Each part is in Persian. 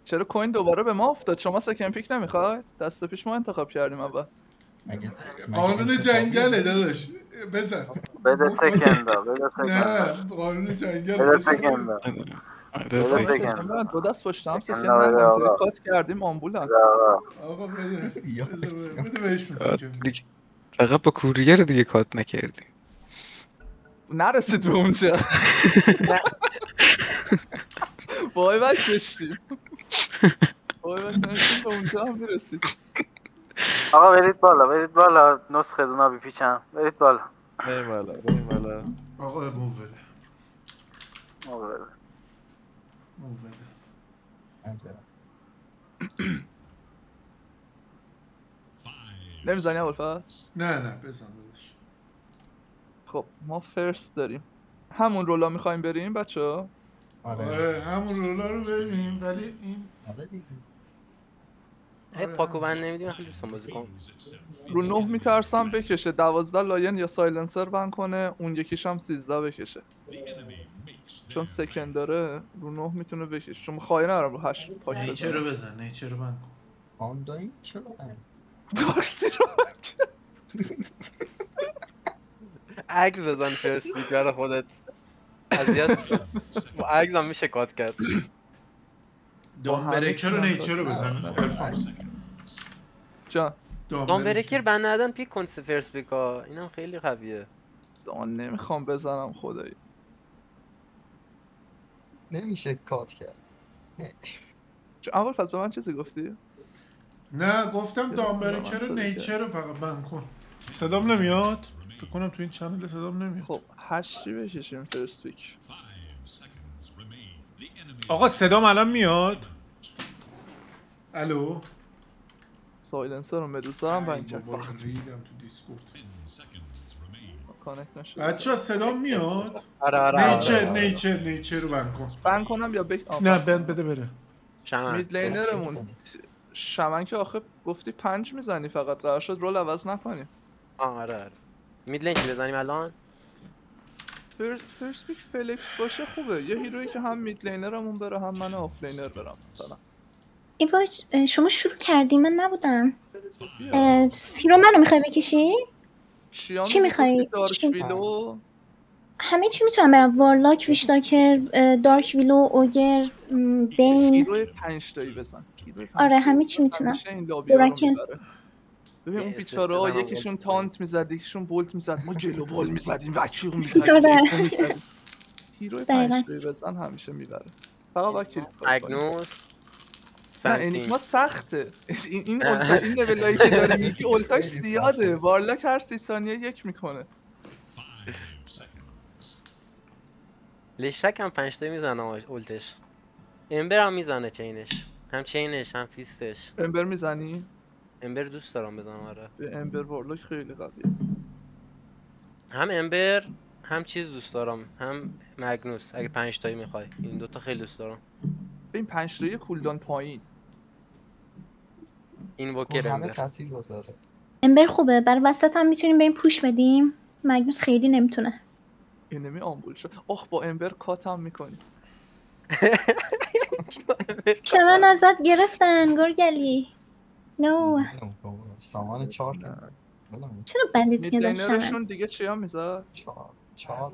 چرا کوین دوباره به ما افتاد؟ شما سکن پیک نمیخواد؟ دست پیش ما انتخاب کردیم اول. قانون جنگله داداش بزن. بده سکندا بده نه سکندا قانون جنگله بده بزن. سکندا بده سکن. سکن برن 2 دست پشت هم سکن سکن بده نگه اینطوری آقا. کات کردیم آمبولن. آقا بده بهشون سکن. فقط با کوریر دیگه کات نکردی. نرسید به اونجا. وای بک داشتیم. وای بک داشتیم به اونجا هم میرسید. آقا برید بالا نسخه دونا بیپیچم برید بالا. بریم بالا. آقا موو بده. آقا بده. موو بده. نمیزنی ابوالفضل؟ نه بزن داداش. خب ما فرست داریم. همون رولا میخوایم بریم بچه‌ها؟ آره همون رولا رو بریم ولی این آره دیگه. پاکو بند نمیدیم خیلی دوستان بازی کن. رو 9 میترسم بکشه 12 لاین یا سایلنسر بند کنه اون یکیش هم 13 بکشه. چون سکن داره رو 9 میتونه بکشه. چون خواهی ندارم رو 8 پاک بزنم. نیچر رو بزن نیچر رو بند کن. آنداین چرا بند؟ دارسی رو بند. عکس بزن فرست پیکر خودت. اذیت کن. با عکس هم میشه کات کرد. دامبرکر رو نیچر رو بزن. جان دامبرکر بند ندن پیک کن فرست پیکا. اینم خیلی قویه. دان نمیخوام بزنم خدایی. نمیشه کات کرد. اول فصل به من چیزی گفتی؟ نه گفتم دامبرکر رو نیچر رو فقط بند کن. صدام نمیاد؟ فکر کنم تو این چنل صدام نمیاد. خب 8 بکشیم فرست پیک. آقا صدام الان میاد؟ الو؟ سایلنسر رو مدوسا هم بند کرد. بابا ریدم تو دیسکورد. کانکت نشد. بچه‌ها صدام میاد؟ آره. نیچر رو بند کن. بند کنم یا نه بند بده بره. مید لینرمون شمن که آخه گفتی 5 میزنی فقط قرار شد رول عوض نکنیم. آره. مید لین بزنیم الان؟ فرست پیک فلکس باشه خوبه. یه هیرویی که هم مید لینرمون بره هم من آف لینر برم مثلا. ایوای شما شروع کردی من نبودم. هیرو منو میخوای بکشی؟ چی میخوای؟ همه چی میتونم برم. وارلاک، ویشتاکر، دارک ویلو، اوگر، بین. هیروی 5 تایی بزن. آره همه چی میتونم. ببین اون بیچاره ها یکیشون تانت میزد یکیشون بولت میزد ما جلو بال میزدیم وکیو میزدیم. هیروی 5 تایی بزن همیشه میبره. فقط باید کلیک کنیم. مگنوس نه انیگما سخته. این لولایی که داری میگی اولتاش زیاده. وارلاک هر 30 ثانیه یک میکنه. لشک هم 5 تا میزنه اولتش. امبر هم میزنه چینش. هم چینش هم فیستش. امبر میزنی؟ امبر دوست دارم بزنم آره. به امبر وارلاک خیلی قویه. هم امبر هم چیز دوست دارم هم مگنوس اگه 5 تایی میخوای. این دوتا خیلی دوست دارم. ببین 5 تایی کولدان پایین. این وکر همه تاثیر گذاره. امبر خوبه برای وسط هم میتونیم بریم پوش بدیم. مگنوس خیلی نمیتونه. انمی آمبول شد. آخ با امبر کات هم میکنی. شمن ازت گرفتن گرگلی. نو شامان 4 چرا بندیت میدن شمن؟ میدلینرشون دیگه چی هم میزد؟ 4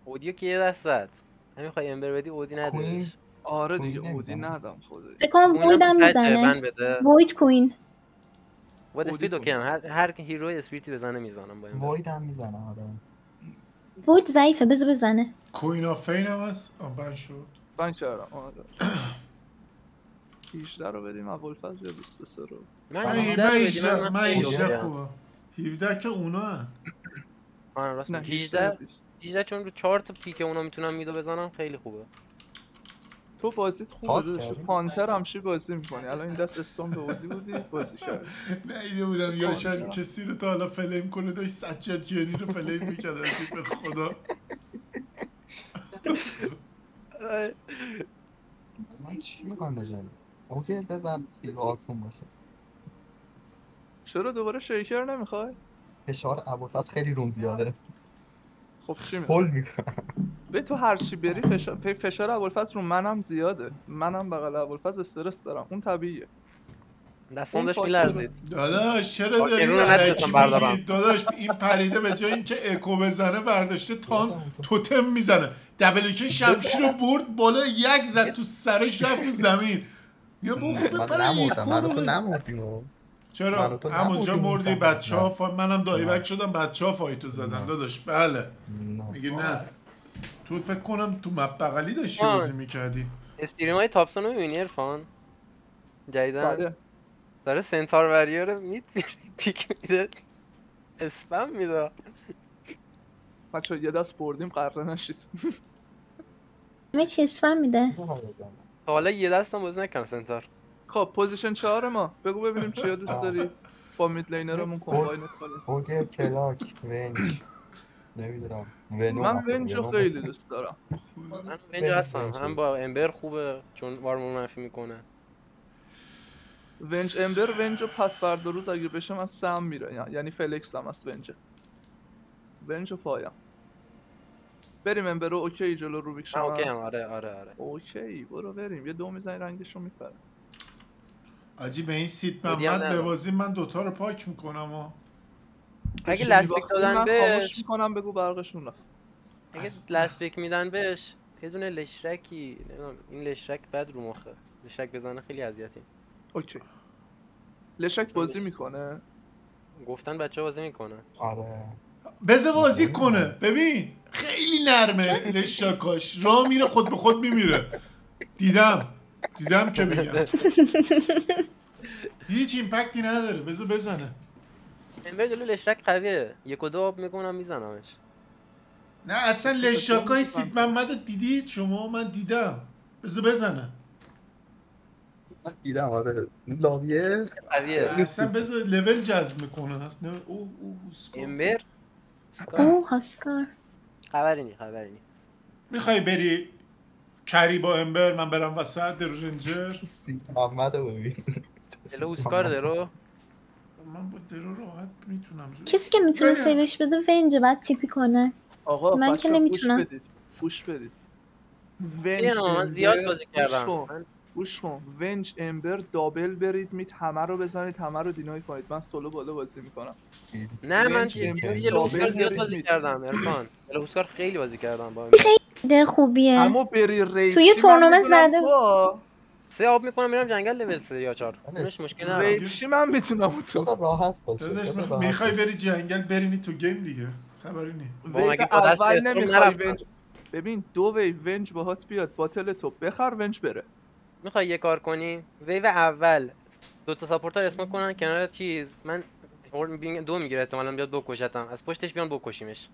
اودیو که یه دست زد. نمیخوای امبر بدی اودی ندیش. آره دیگه اودی ندم خدایی. بکنم وید هم میزنه. وید کوین. وید اسپید اوکی هم هر هیروی اسپیدی بزنه میزنم با امبر. وید هم میزنه آره. وید ضعیفه بزنه. کوین آف فین هم هست؟ بند شد. بند کردم آره. 18 رو بدیم ابوالفضل یا 23 رو؟ من 18 خوبه. 17 که اونا هم. آره راست 18 چون رو 4 تا پیک اونا میتونم میدو بزنم خیلی خوبه. تو بازیت خوبه داشت. پانتر همشی بازی میکنی. الان این دست استون به اودی بودی بازی کردی. نیده بودم یا شاید کسی رو تا حالا فلیم کنه داشت سجاد یعنی رو فلیم میکرد به خدا. من چی میکنم بزنم؟ اوکی بزن خیلی آسون باشه. چرا دوباره شیکر نمیخوای؟ فشار ابوالفضل خیلی روم زیاده. خب چی میکنم؟ به تو هر چی بری فشار ابوالفضل رو منم زیاده. منم بغل ابوالفضل استرس دارم. اون طبیعیه. دستم داشت فاکتور- میلرزید. داداش چرا آکه، داری رو رو علکی نتونستم بردارم. میگی؟ داداش این پریده به جای اینکه اکو بزنه برداشته توتم میزنه. دبلیوکی شمشیر رو برد بالا، یک زد تو سرش، رفت تو زمین. یا بو خوب من بپره نمردم، اکو من و رو تو بزن. نمردیم. من چرا؟ و تو همونجا نمردیم این مردی سمت. بچه ها نه. منم دایبک نه. شدم، بچه ها فایتو زدن نه. داداش. بله نه. میگه نه. تو فکر کنم تو مپ بغلی داشتی آه. بازی میکردی. استریم های تاپسون رو میبینی عرفان؟ جدیدن بله. داره سنتار وریا رو پیک میده، اسپم میده. بچه یه دست بردیم قراره نشید. همه چی اسفم میده. تا حالا یه دستم بازی نکنم سنتار. خب پوزیشن 4 ما بگو ببینیم چیا دوست داری با مید لینرمون کمباینت کنیم. اوگه کلاک ونج نمیدونم ونوم. من ونج رو خیلی دوست دارم. من اینجا هستم، هم با امبر خوبه چون وارمون منفی میکنه. ونج امبر ونج رو پس فردا روز اگه بشه من سم میره، یعنی فلکس هم از ونج رو پایم. بریم امبر رو اوکی جلو روبیک شما. اوکی هم آره. اوکی برو بریم، یه دو میزنی رنگش رو میپره. آجی به این سیت بودی هم من ندارم. ببازیم من دوتا رو پاک میکنم و اگه لسپیک دادن من خاموش بهش، میکنم بگو برقشون رفت. اگه اصلا. لسپیک میدن بهش یه دونه لشرکی، نمیدونم این لشرک بد رو مخه، لشرک بزنه خیلی اذیتی. اوکی. لشک بازی میکنه. گفتن بچه بازی میکنه. آره بذار بازی کنه. ببین خیلی نرمه لشاکاش، راه میره خود به خود میمیره. دیدم که میگم هیچ ایمپکتی نداره. بذار بزنه. امبر جلو لشرک قویه، یک و دو آب میکنم میزنمش. نه اصلا لشاکای سید محمد رو دیدید شما؟ من دیدم. بذار بزنه. من دیدم. آره این لابیه قویه اصلا بذار لول جذب میکنه. اوه اسکو. امبر. اوه هاسکار. خبری نی میخوای بری کری با امبر، من برم وسط در رنجر؟ سید محمد رو ببین. جلو اوسکار درو. من با درو راحت میتونم. کسی که میتونه سیوش بده ونج بعد تیپی کنه. آقا من بچه که نمیتونم. گوش بدید. من زیاد بازی کردم. گوش کن. ونج امبر دابل برید مید، همه رو بزنید، همه رو دینای کنید. من سولو بالا بازی میکنم. نه من ونج امبر جلو اوسکار دابل زیاد برید بازی مید. کردم عرفان. جلو اوسکار خیلی بازی کردم با ده خوبیه. اما بری ریپسی توی تورنمنت من زده. میتونم 3 آب میکنم میرم جنگل لول 3 یا 4. اونش مشکل نداره. ریپسی من میتونم تو بذار راحت باشه. داداش بذار راحت میخوای باشه. بری جنگل برینی تو گیم دیگه. خبری نی. با مگه با دست اول استرون نمیخوای نرفتم. ونج. ببین دو ویو ونج باهات بیاد باتل تو بخر ونج بره. میخوای یه کار کنی ویو اول دو تا ساپورتر اسموک کنن کنار چیز، من دو میگیره احتمالاً بیاد بکشتم، از پشتش بیان بکشیمش.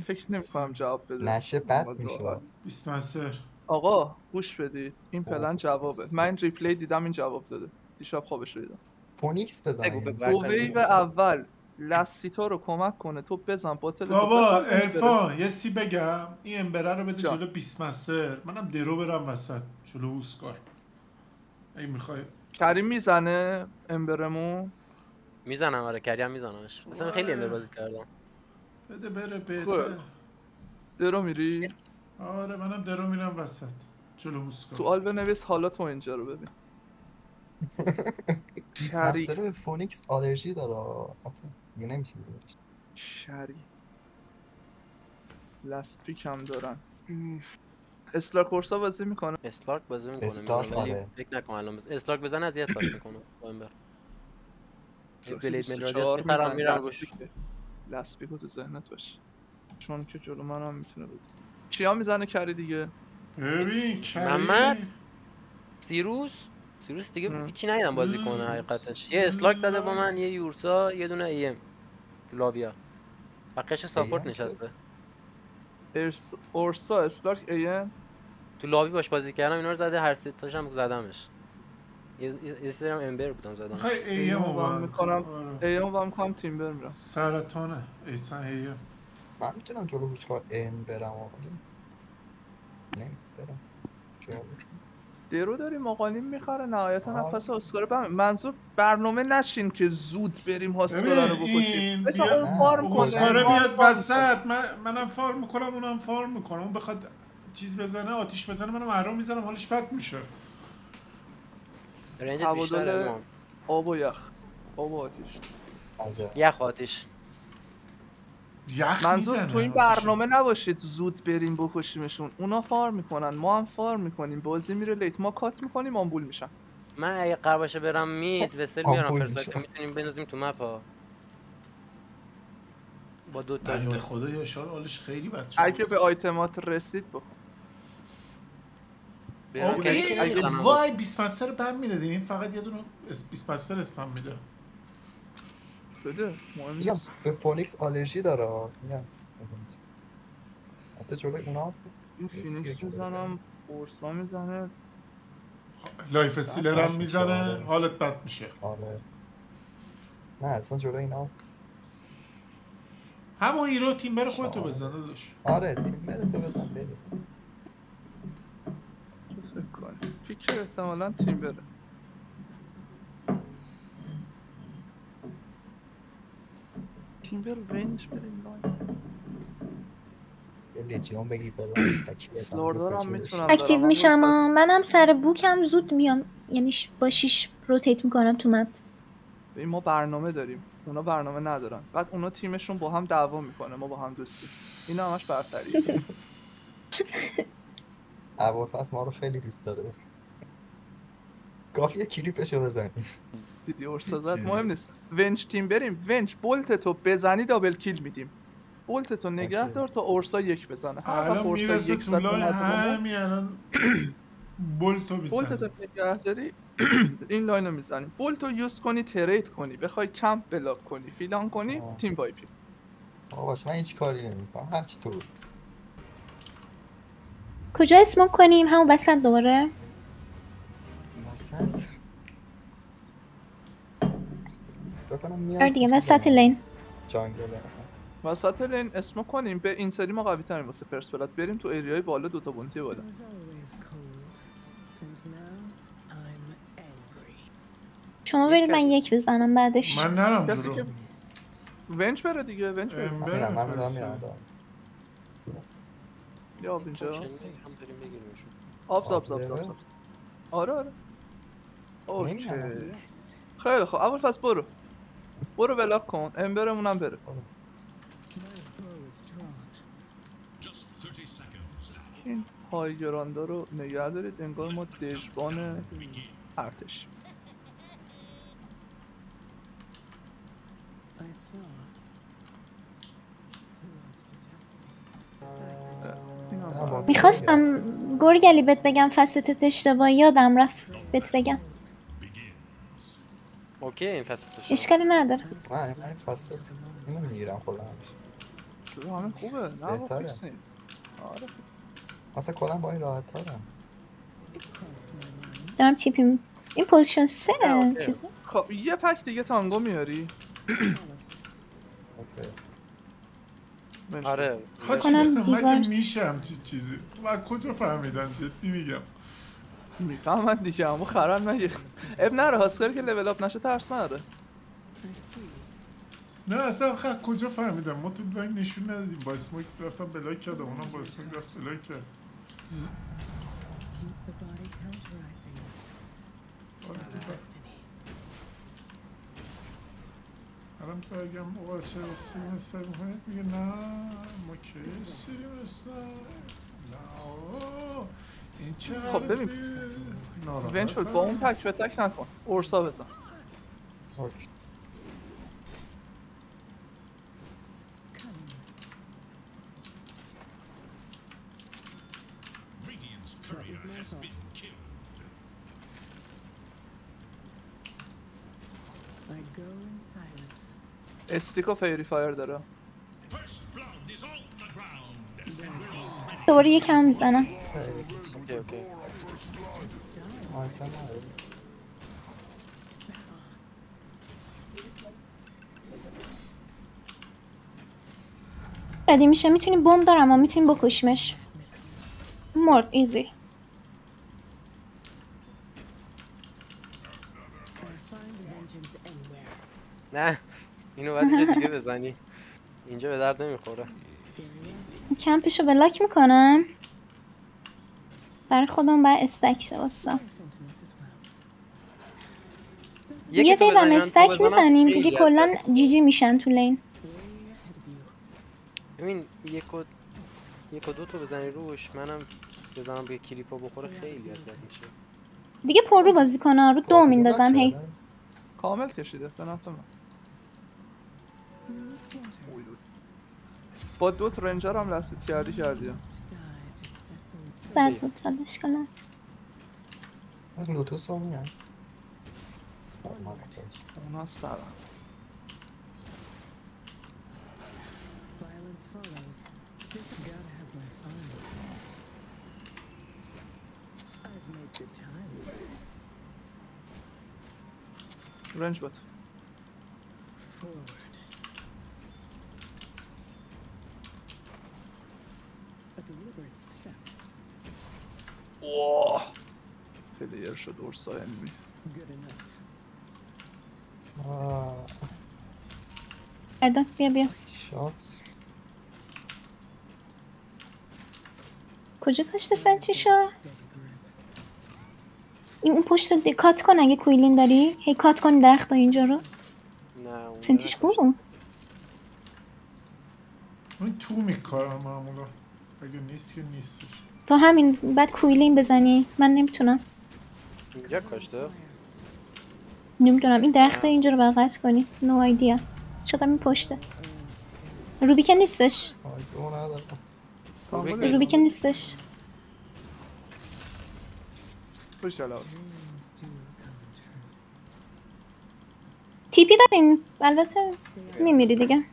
فکر نمیکنم جواب بده. نشه بد میشه. 20 مستر. آقا گوش بدید این پلن جوابه. من ریپلی دیدم این جواب داده. دیشب خوابش رو دیدم. فونیکس بگو بزنه. بگو. تو ویو اول لسیتا رو کمک کنه تو بزن باتل تو بابا بخر ونج بره. ارفان یه سی بگم، این امبره رو بده جان. جلو 20 مستر، منم درو برم وسط جلو اوسکار اگه میخوای. کریم میزنه امبرمون. میزنم آره کریم میزنمش. اصلا خیلی امبر بازی کردم. بده بره بهتر. خوب. درو میری آره منم درو میرم وسط جلو اوسکار. تو آل بنویس حالا تو اینجا رو ببین. مستر به فونیکس آلرژی داره. دیگه نمیشه بگیرش. شری لسپیک هم دارن. اسلاک کورسا بازی میکنه. اسلارک بازی میکنه. استارک آره. فکر نکن الان اسلارک بزنه اذیتش میکنه با امبر. بلید 24 ملودیاس میخرم میرم روش. لسپیکو تو ذهنت باشه چون که جلو منم میتونه بزنه. چیا میزنه کری دیگه؟ ببین کریم محمد سیروس دیگه هیچی ندیدم بازی کنه حقیقتش. یه اسلاک زده با من، یه یورتا، یه دونه ایم تو لابیا. بقیه‌اش ساپورت نشسته. اورسا اسلاک ایم تو لابی باش بازی کردم اینا رو زده، هر سه تاشم زدمش. یه سری هم امبر بودم زدم. میخوای ایم ایم رو میکنم. آره. ایم رو میکنم تیمبر میرم. سرطانه ایسان ایم. من میتونم جلو اوسکار ام برم. نمیتونم برم. درو داریم مقالیم میخره نهایتا نفس اسکار منظور برنامه نشین که زود بریم هاسکارا رو بکشیم مثلا اون فارم کنه اسکاره بیاد وسط منم فارم میکنم اونم فارم میکنم اون بخواد چیز بزنه آتیش بزنه منم محرم میزنم حالش بد میشه رنج تبادل بیشتره ما آب و یخ آب و آتیش یخ آتیش یخ منظور میزنه تو این برنامه نباشید زود بریم بکشیمشون اونا فار میکنن ما هم فار میکنیم بازی میره لیت ما کات میکنیم آمبول میشن من اگه قرار باشه برم مید وسل میارم آمبول فرساکت میشه. میتونیم بندازیم تو مپ ها با 2 تا بنده جون خدا یاشار حالش خیلی بد شد اگه به آیتمات رسید بکن برم که اگه- اگه وای 20 رو بند میدادیم این فقط یه دونه 20 اسپم میده بده مهم میگم نیست به فونیکس آلرژی داره میگم حتی جلوی اونا این فینیکس میزنم قرصا میزنه لایف استیلر هم میزنه آره. حالت بد میشه آره نه اصلا جلوی اینا همون هیرو تیمبر خودتو بزن داداش آره تیم بره تو بزن بریم فکر کنی فکر احتمالا تیم بره تیم بره رنج بریم لاین یه لیجیون بگی بابا تکی بزن سلاردار هم میتونم اکتیو برم. میشم منم سر بوکم زود میام یعنی با 6 روتیت میکنم تو مپ ببین ما برنامه داریم اونا برنامه ندارن بعد اونا تیمشون با هم دعوا میکنه ما با هم دوستی این همش برتریه ابوالفضل ما رو خیلی دوست داره کافیه کلیپشو بزنی دیدی ارسازت مهم نیست ونج تیم بریم ونج بولت تو بزنی دابل کیل میدیم بولت تو نگه دار تا اورسا یک بزنه هر وقت الان اورسا میرسه یک تو زد لاین اومد بالا، همین الان بولتو بولت میزنه تو نگه داری این لاین رو میزنیم بولت رو یوز کنی ترید کنی بخوای کمپ بلاک کنی فیلان کنی تیم وایپی باش من هیچ کاری نمیکنم هر چی تو کجا اسموک کنیم همون وسط دوباره وسط بکنم میام آره دیگه وسط لین جانگله وسط لین اسمو کنیم به این سری ما قوی تریم واسه پرس پلات بریم تو ایریای بالا دوتا بونتی بالا شما برید من یک بزنم بعدش من نرم کسی جلو که ونج بره دیگه ونج بره امبر من بفرسته. یا آب اینجا پوشن هم بریم بگیریمشون آب آره اوکی نمی‌دونم. خیلی خب اول پس برو بلاک کن امبرمون هم بره این های گراندا رو نگه دارید انگار ما دژبان ارتش میخواستم گرگلی بهت بگم فستت اشتباهی یادم رفت بهت بگم اوکی این فستش اشکالی نداره من این فصل اینو میگیرم خودم شروع همه خوبه نه با بهتره. فیکس نیم آره اصلا کلا با این راحت ترم دارم تیپی این پوزیشن 3 اوکی. چیزی خب یه پک دیگه تانگو میاری اوکی منش. آره حاجی کنم من دیوار. که میشم چیزی من کجا فهمیدم جدی میگم میفهمن دیگه همون خرن نگه اب نره هاسکاری که لول اپ نشه ترس نره نه اصلا کجا فهمیدم ما تو لاین نشون ندادیم با اسموک رفتم بلاک کردم اونم با اسموک رفت بلاک کرد الان بگم اوه چه سیم استایل میکنید میگه نه ما که سیم استایل نه اوه، این چه خب ببین. ونج شد با اون تک به تک نکن اورسا بزن اوکی استیک و فیری فایر داره دوباره یکم میزنم اوکی اوکی آیتم نداری ردی میشه میتونیم بوم دارم و میتونیم بکشیمش مرد ایزی نه اینو باید یه دیگه بزنی. اینجا به درد نمیخوره. کمپشو بلاک میکنم. برای خودم باید استک شه واسه. یه ویوم استک میزنیم دیگه کلا جی جی میشن تو لین. ببین یک و دو تا بزنی روش، منم بزنم به کلیپا بخوره خیلی اذیت میشه. دیگه پر رو بازی کنه رو دو میندازن هی. کامل کشیده به نفع من. با 2 رنجر هم لستید کردی. بد بود حالا اشکالات. لوتوس هم میان. اونا سرم. رنج بات. اوه پلیر شد ارسای انمی. اردان بیا شات. کجا کاشته سنچی شو؟ اون پشت کات کن اگه کویلین داری. هی کات کن درخت اینجا رو. نه سنتیش کو؟ اون تو میکارم معمولا. اگه نیست که نیستش. تو همین بعد کویلین بزنی. من نمیتونم. اینجا کاشته؟ نمیدونم این درخت اینجا رو باید قطع کنی. نو ایدیا. شاید این پشته. روبیکن نیستش. روبیکن نیستش. پشت علاوه. تیپی دارین البته میمیری دیگه.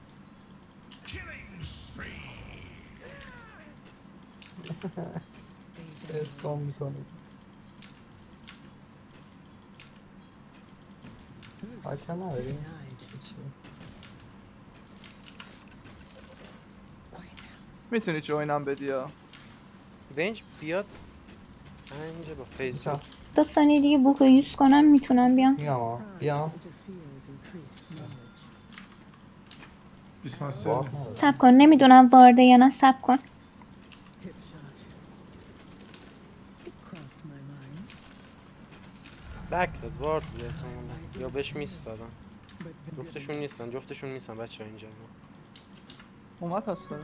استام میکنی. آیتم نداری؟ میتونی جوینم بدی یا؟ ونج بیاد اینجا با فیس. 2 ثانیه دیگه بوکو یوز کنم میتونم بیام. بیام. سب کن نمیدونم وارده یا نه. سب کن. بک داد وارد بیاد یا بهش میس دادم. جفتشون نیستن بچه ها اینجا. اومد هست برم.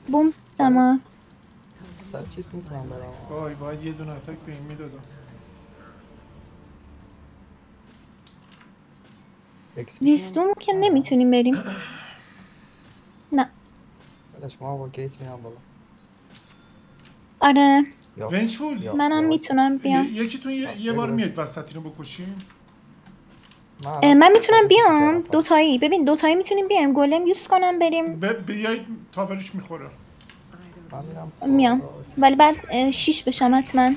بوم زمان. سر چیز میتونم برم. وای باید یه دونه اتک به این میدادم. ویستوم که نمیتونیم بریم. نه بلش ما با گیت میرم بالا. آره ونجفول منم میتونم بیام. یکیتون یه بار میاد وسط اینو بکشیم. من میتونم بیام. دوتایی ببین دوتایی میتونیم بیایم. گلم یوز کنم بریم. بیایید تاورش میخوره. میام ولی بعد 6 بشم حتما.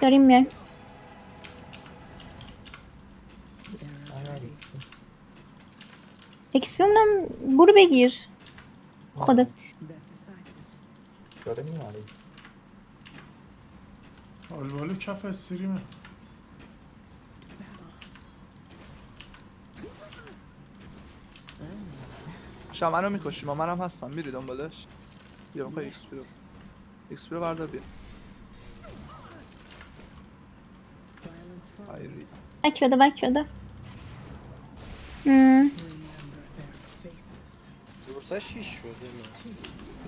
داریم میایم. اکسپی اونم برو بگیر خودت. داره میاد ایکس. آلوالو کف استریمه. شمن رو میکشیم و منم هستم. میری دنبالش یا میخوای اکسپی رو بردار بیا. بک بده درسته 6 شده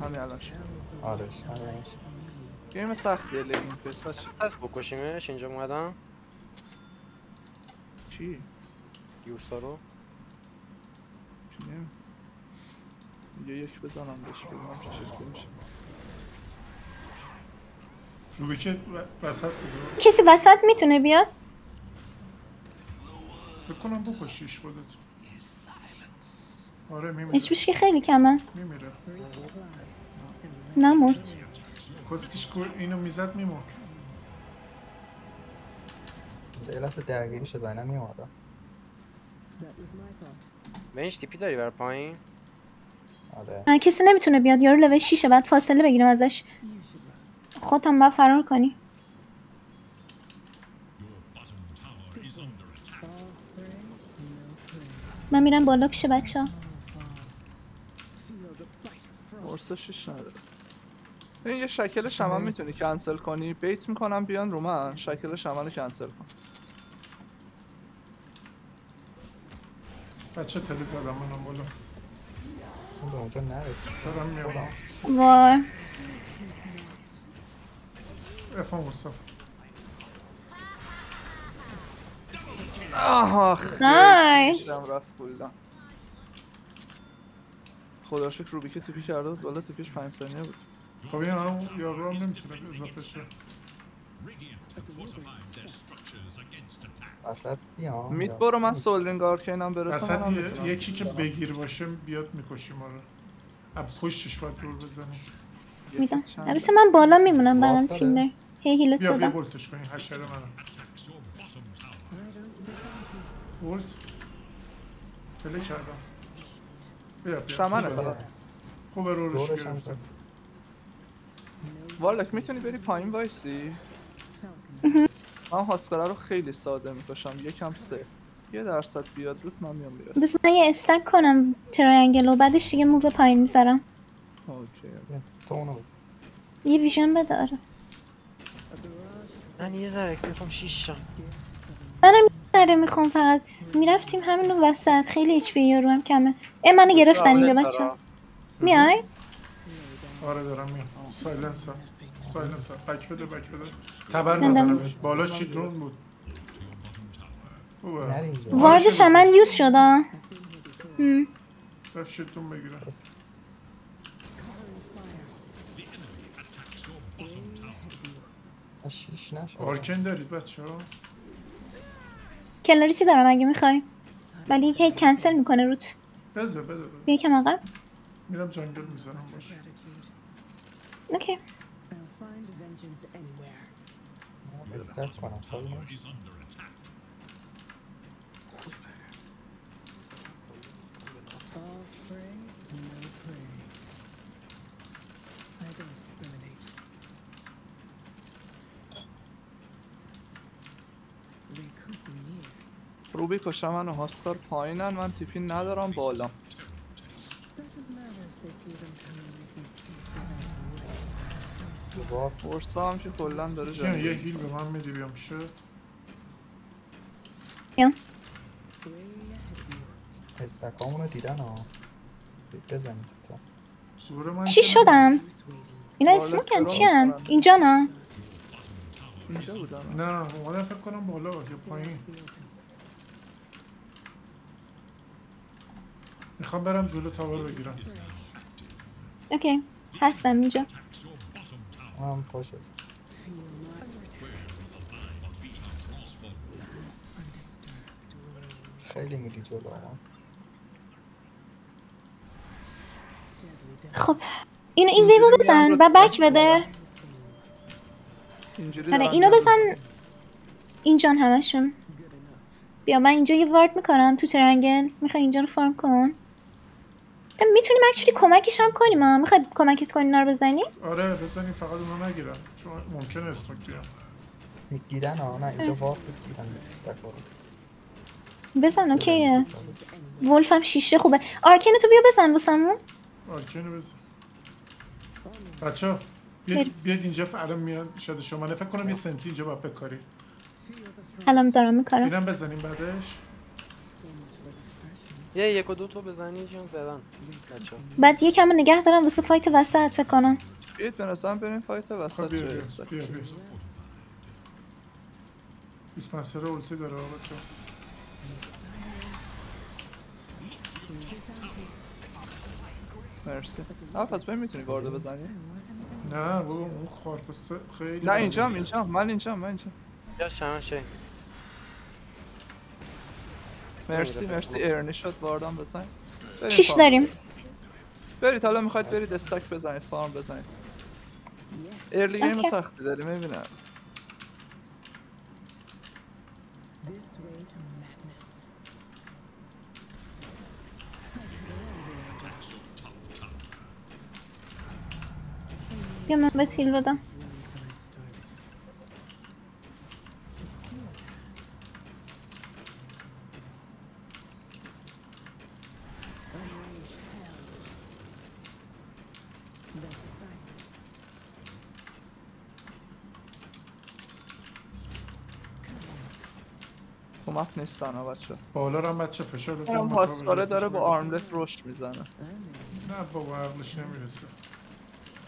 همین الان شد. آره گیم سختیه لیگین فیس هست بکشیمش. اینجا اومدم. چی؟ یورسا رو چی نیم؟ یه یک بزنم بهش بزنم چه شکلی میشه. روبیکه وسط بود. کسی وسط میتونه بیاد؟ فکر کنم بکشیش خودت. آره میمیره. هیچ که خیلی کمه. میمیره. نمرد. کسکش اینو میزد میمرد. یه لحظه درگیری شد و اینا میومدم. بنش تیپی داری بر پایین؟ آره کسی نمیتونه بیاد، یارو لول 6 بعد فاصله بگیریم ازش. خودم باید فرار کنی. من میرم بالا پیش بچه‌ها. ورسه 6 نداره. این یه شکل شمن میتونی کنسل کنی، بیت میکنم بیان رو من، شکل شمن رو کنسل کن. بچه تلی زدم منم بالا چون به اونجا نرسید. دارم میام وای افهم ورسا آها نایس. خیلی رفت بودم. خدا شکر روبی که تیپی کرده بود بالا، تیپیش 5 ثانیه بود. خب این الان یارو هم نمیتونه اضافه شه وسط بیام میت یا- برو، من سولرینگ آرکینم برسه وسط منم میتونم. یکی که بگیر باشه بیاد میکشیم آره از پشتش باید دور بزنیم میدم. البته من بالا میمونم بعدم واف داره؟ تیم بر. هی هیلت بیا دادم. بولتش کنیم حشره منم بولت پله کردم بیا شمنه خوبه. فقط. خوبه رورش دورش هم گرفتم زد. والک میتونی بری پایین وایسی؟ من هاسکارا رو خیلی ساده میکشم، 1-3. 1% بیاد روت من میام میرسم. بس من یه استک کنم تراینگل و بعدش دیگه موو پایین میذارم. اوکی. بیا، تو اونو بزن. یه ویژن بده. آره من یه ذره اکس میخوام 6 شم. منم یه ذره میخوام، فقط میرفتیم همینو وسط. خیلی ایچ پی یارو هم کمه. منو گرفتن اینجا بچه. میای؟ آره دارم میام سایلنسر بک بده تبر نندم. نزنم بالاش چی درون بود خوبه نری اینجا. واردش هم من یوز شدم. رفت شیطون بگیره شیش نشد. آرکن دارید بچه ها کلاریتی دارم اگه میخوای، ولی هی کنسل میکنه روت. بده بیا یکم عقب. میرم جنگل میزنم باش اوکی. استارت کنم کاری نیست. روبی کشم من و هاسکار پایینن، من تیپی ندارم بالا. واف ورسا هم که کلا داره کیان یه جنگل. هیل به من میدی بیام میشه یا استکامونو دیدن ها. بزنید تا زور من چی که شدم؟ اینا بالا اسموکن ترور چی هن؟ می‌کنن. اینجا نه؟ اینجا بودم. نه اومدم فکر کنم بالا یا پایین میخوام برم جلو تاور بگیرم اوکی هستم اینجا. اونم پا شد. خیلی میری جلو ها. خب این ویبو بزن و بک بده. اینجوری آره دارم اینو میام. بزن. اینجان همشون. بیا من اینجا یه وارد میکنم تو ترنگل. میخوای اینجا رو فارم کن. میتونیم اکچولی کمکش هم کنیم ها. میخوای کمکت کنی اینا رو بزنی؟ آره بزنیم فقط اونا نگیرم چون ممکنه استاک بیام میگیرن ها. نه اینجا واف میگیرن استکا رو. بزن اوکیه. ولف هم شیشه خوبه. آرکین تو بیا بزن واسمون. آرکینو بزن بچه ها بیاد اینجا الان میاد شده شما فکر کنم یه سنتی اینجا باید بکاری الان دارم میکارم. اینم بزنیم بعدش یه 1 و 2 تو بزنی چون زدن بچه‌ها. بعد یکم رو نگه دارم واسه فایت وسط فکر کنم. بیاید به نظرم بریم فایت خب وسط بیا جای بیا استک. بیا بیا دیسپنسر اولتی داره بچه مرسی. پس بریم میتونی وارد بزنی؟ نه بابا اون خارپسته خیلی نه اینجام من اینجام یا شمن شی مرسی ارنی شد واردم بزن. بریم چیش فارم. داریم؟ برید حالا میخواید برید استک بزنید فارم بزنید. ارلی گیم اوکی. سختی داری میبینم. بیا من به تیل بدم. تو مپ نیستن ها بچه. بالا رو هم بچه فشار بزن. اون پاسکاره داره با آرملت رشد میزنه. نه بابا عقلش نمیرسه.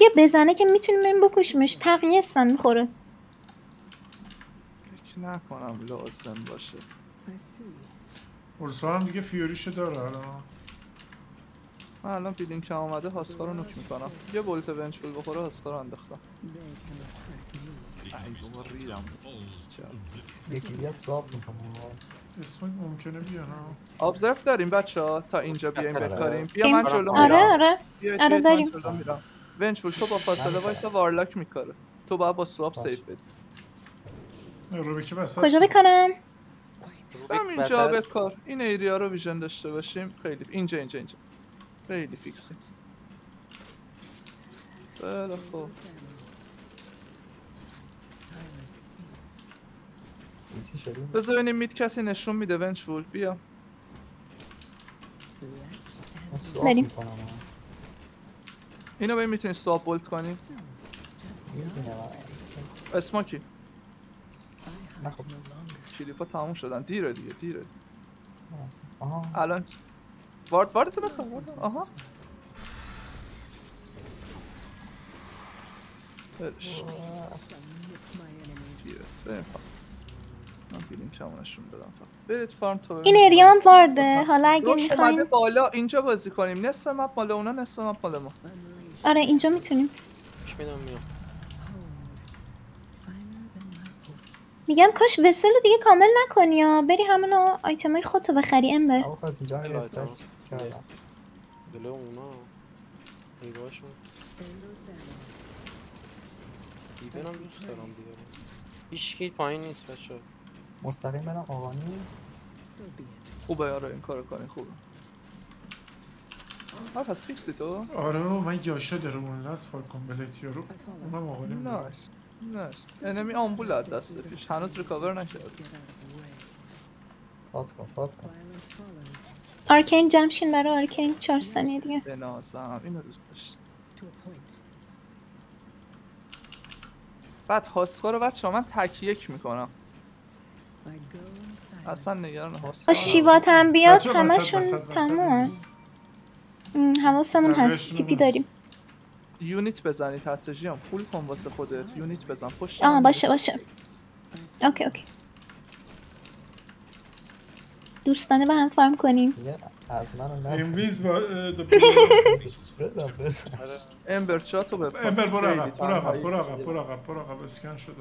یه بزنه که میتونیم این بکشیمش. تقیه استن میخوره. فکر نکنم لازم باشه. ارسا هم دیگه فیوریشو داره الان. من الان بیلینگ که آمده هاسکا رو نوک میکنم. یه بولت ونچفول بخوره هاسکا رو انداختم. ای بابا ریدم. یکی بیاد سواب میکنم. اسمت ممکنه بیان ها. ابزرو داریم بچه ها تا اینجا بیایم بکاریم. بیا این- من جلو میرم. آره بیاید آره من داریم. جلو میرم. ونچفول تو با فاصله وایسا وارلاک میکاره. تو باید با سواب سیف بدی. روبیکی بسد. کجا بکنم؟ همینجا بکار. این ایریا رو ویژن داشته باشیم. خیلی اینجا خیلی فیکسی. خیلی خوب. ایسی شدیم. بذار ببینیم مید کسی نشون میده ونچفول بیا. من سواب بریم. میکنم. اینو ببین میتونی سواب بولت کنی. میدونم. اسماکی نه خب. کلیپا تموم شدن. دیره دیگه. آها. الان واردتو بکن. آها برش دیره. بریم فقط من بیلیم کمونشون بدم فقط. برید فارم تا این ایریا هم وارده. حالا اگه روش اومده میخوایم بالا اینجا بازی کنیم. نصف مپ مال اونا نصف مپ مال ما. آره اینجا میتونیم. خوش میدم میام. میگم کاش وسل رو دیگه کامل نکنی یا بری همون آیتمای خودتو بخری امبر. اما خواست اینجا هم یه استک کردم. دل اونا نگاهشون دیدنم دوست دارم بیارم. هیچکی پایین نیست بچه. مستقیم برم آقانی. خوبه آره این کارو کنی خوبه. پس فیکسی تو؟ آره من یاشا داره اون لاست فال کامپلیت یارو. اونم آقالیم. نایس انمی آمبول از دست پیش هنوز ریکاور نکرد. پات کن. آرکین جمشین برای آرکین 4 ثانیه دیگه. بنازم اینو دوست داشت. بعد هاسکا رو بچه من تک یک میکنم. اصلا نگران هاسکا شیوات هم بیاد بچه‌ها همشون وسط تمومه. نیست. حواسمون بقیه‌شون هست. تیپی هست. داریم. یونیت بزنی تحتجی هم فول کن واسه خودت. یونیت بزن پشت. باشه. اوکی. دوستانه با هم فارم کنیم. دیگه از من نه. اینویز با بزن. امبر چاتو بپن. امبر برو خیلی عقب تنهایی. برو عقب اسکن شده.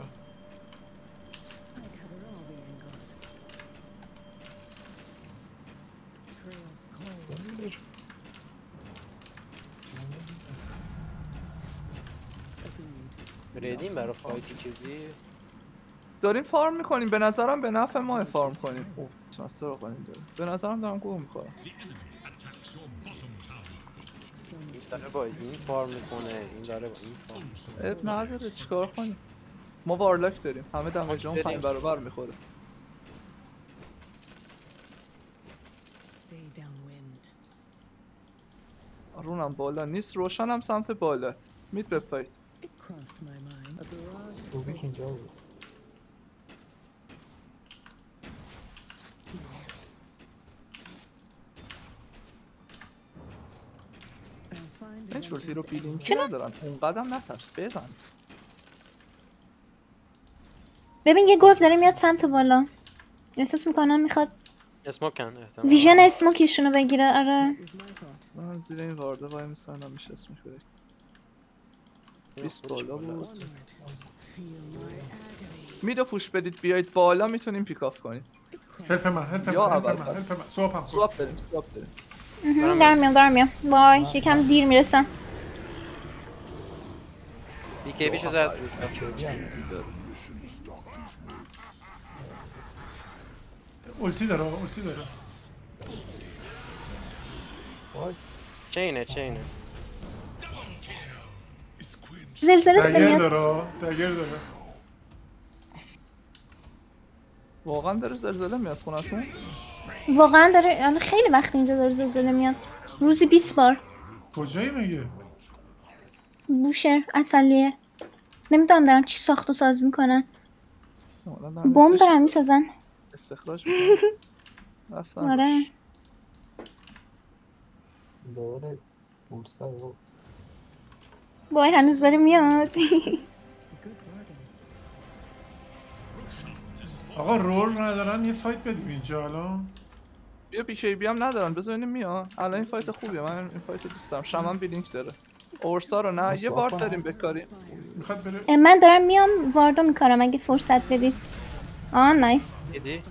ریدیم برای فایتی چیزی. داریم فارم میکنیم. به نظرم به نفع ما فارم کنیم. اوه چنسته رو کنیم داریم. به نظرم دارم گوه میخورم. این داره با این فارم میکنه، این داره با این فارم. اب نداره چیکار کنیم. ما وارلاک داریم. همه دمیج اون 5 برابر میخوره. رونم بالا نیست. روشن هم سمت بالا. مید بپایید. روبیک اینجا بود. این شورتی رو بیلینکی ندارن. اون قدم نترس بزن. ببین یه گروپ داره میاد سمت بالا. احساس میکنم میخواد اسموکن احتمال. ویژن اسموکیشونو بگیره. آره من زیر این وارده وای میسنم میشه اسمش بره. 20 بالا بود. میدو پوش بدید بیایید بالا میتونیم پیک آف کنیم. هلپ من سواب سواب بریم. دارم میام. وای یکم دیر میرسم. بیکی بیشو زد. اولتی داره چینه زلزله داره دگر میاد. داره واقعا داره زلزله میاد خونتون؟ واقعا داره، الان خیلی وقت اینجا داره زلزله میاد. روزی 20 بار. کجایی مگه؟ بوشهر، اصلیه. نمیدونم دارم چی ساخت و ساز میکنن. حالا دارن بمب دارن میسازن. استخراج میکنن. رفتن آره. روش. دوره بورسا و وای هنوز داره میاد. آقا رول ندارن یه فایت بدیم اینجا الان. بیا بیکی بی هم ندارن بذارین میان. الان این فایت خوبیه، من این فایت دوست دارم. شمن بیلینک داره. اورسا رو نه یه وارد داریم بکاریم. میخواد بره من دارم میام واردو میکارم اگه فرصت بدید. نایس. دیدی؟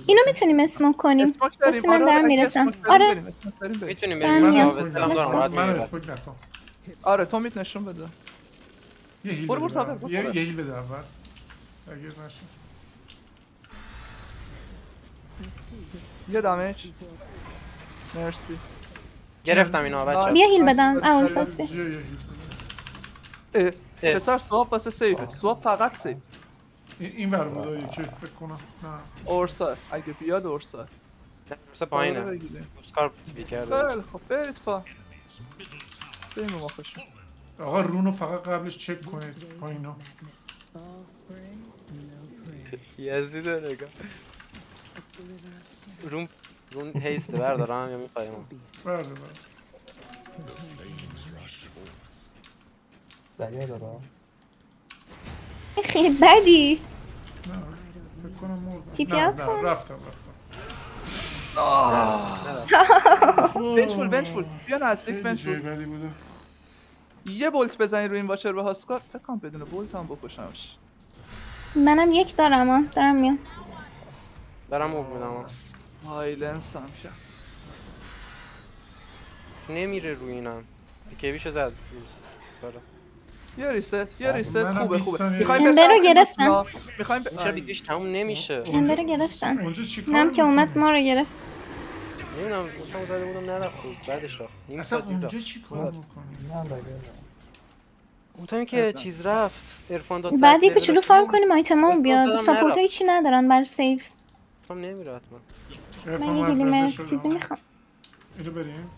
اینو میتونیم اسموک کنیم. اسموک داریم. بس من دارم میرسم. آره میتونیم دارم بریم میام. استلام دارم راحت من میریم. اسپوک نکن. آره تو میت نشون بده. یه هیل برو بده تابر، اول. برو یه تابر. هیل بده اول اگر نشه. یه دمیج. مرسی. گرفتم اینا بچه. بیا هیل بدم. اول پس بیا. یه هیل بده. اه، پسر سواب واسه سیفت. سواب فقط سیف. این ور بوده یکی فکر کنم. نه اورسا اگه بیاد اورسا. مثل پایینه. بگیریم. اسکار بی کرده. خیلی خب برید فا. بریم ما خوشم. آقا رونو فقط قبلش چک کنید پایینا. یزید نگاه. رون هیست بردارم یا میخوایم؟ برده دگر داره. خیلی بدی. نه فکر کنم مردم. تیپیات نه کن. رفتم بنچفول بیا نزدیک خیلی جای بنچفول. بدی بوده. یه بولت بزنید روی این واچر به هاسکار. فکر کنم بدون بولت هم بکشمش. منم یک دارم دارم میام. دارم موو میدم. سایلنس هم کرد. نمیره روی اینم. کیویشو زد. برو. یه ریست منم خوبه 20 ثانیه. میخوایم امبر رو گرفتم. میخوایم چرا ویدیوش تموم نمیشه؟ امبر رو گرفتم. اونجا چی کار نم که اومد می‌کنی؟ ما رو گرفت. نمیدونم گفتم زده بودم نرفت بعدش رفت. نیم اصلا ساعت دیر اونجا رفت. چی کار میکنی؟ اینم دگر داره. گفتم که چیز رفت عرفان داد بعد یه زد، کوچولو لول فارم رفت. کنیم آیتمام بیاد. دادم ساپورت نرفت. هیچی ندارن برای سیف. گفتم نمیره حتما. من یه گلیمر چیزی میخوام. اینو بریم.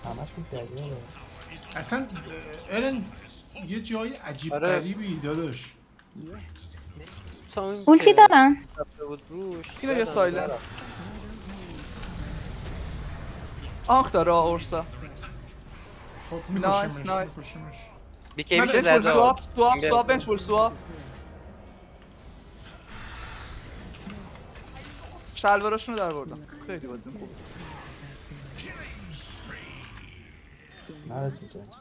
همشون دگر داره. اصلا ارن یه جای عجیب آره. غریبی داداش. سامین اولتی که دارم. رفته بود روش. اینو یه یادم سایلنس. نرفت. آنخ داره اورسا. خب نایس، میکشیمش نایس. میکشیمش. بی کیویشو بنچفول زد. سواب بنچفول سواب. شلواراشونو در بردم. خیلی بازی خوب. نرسید جنج.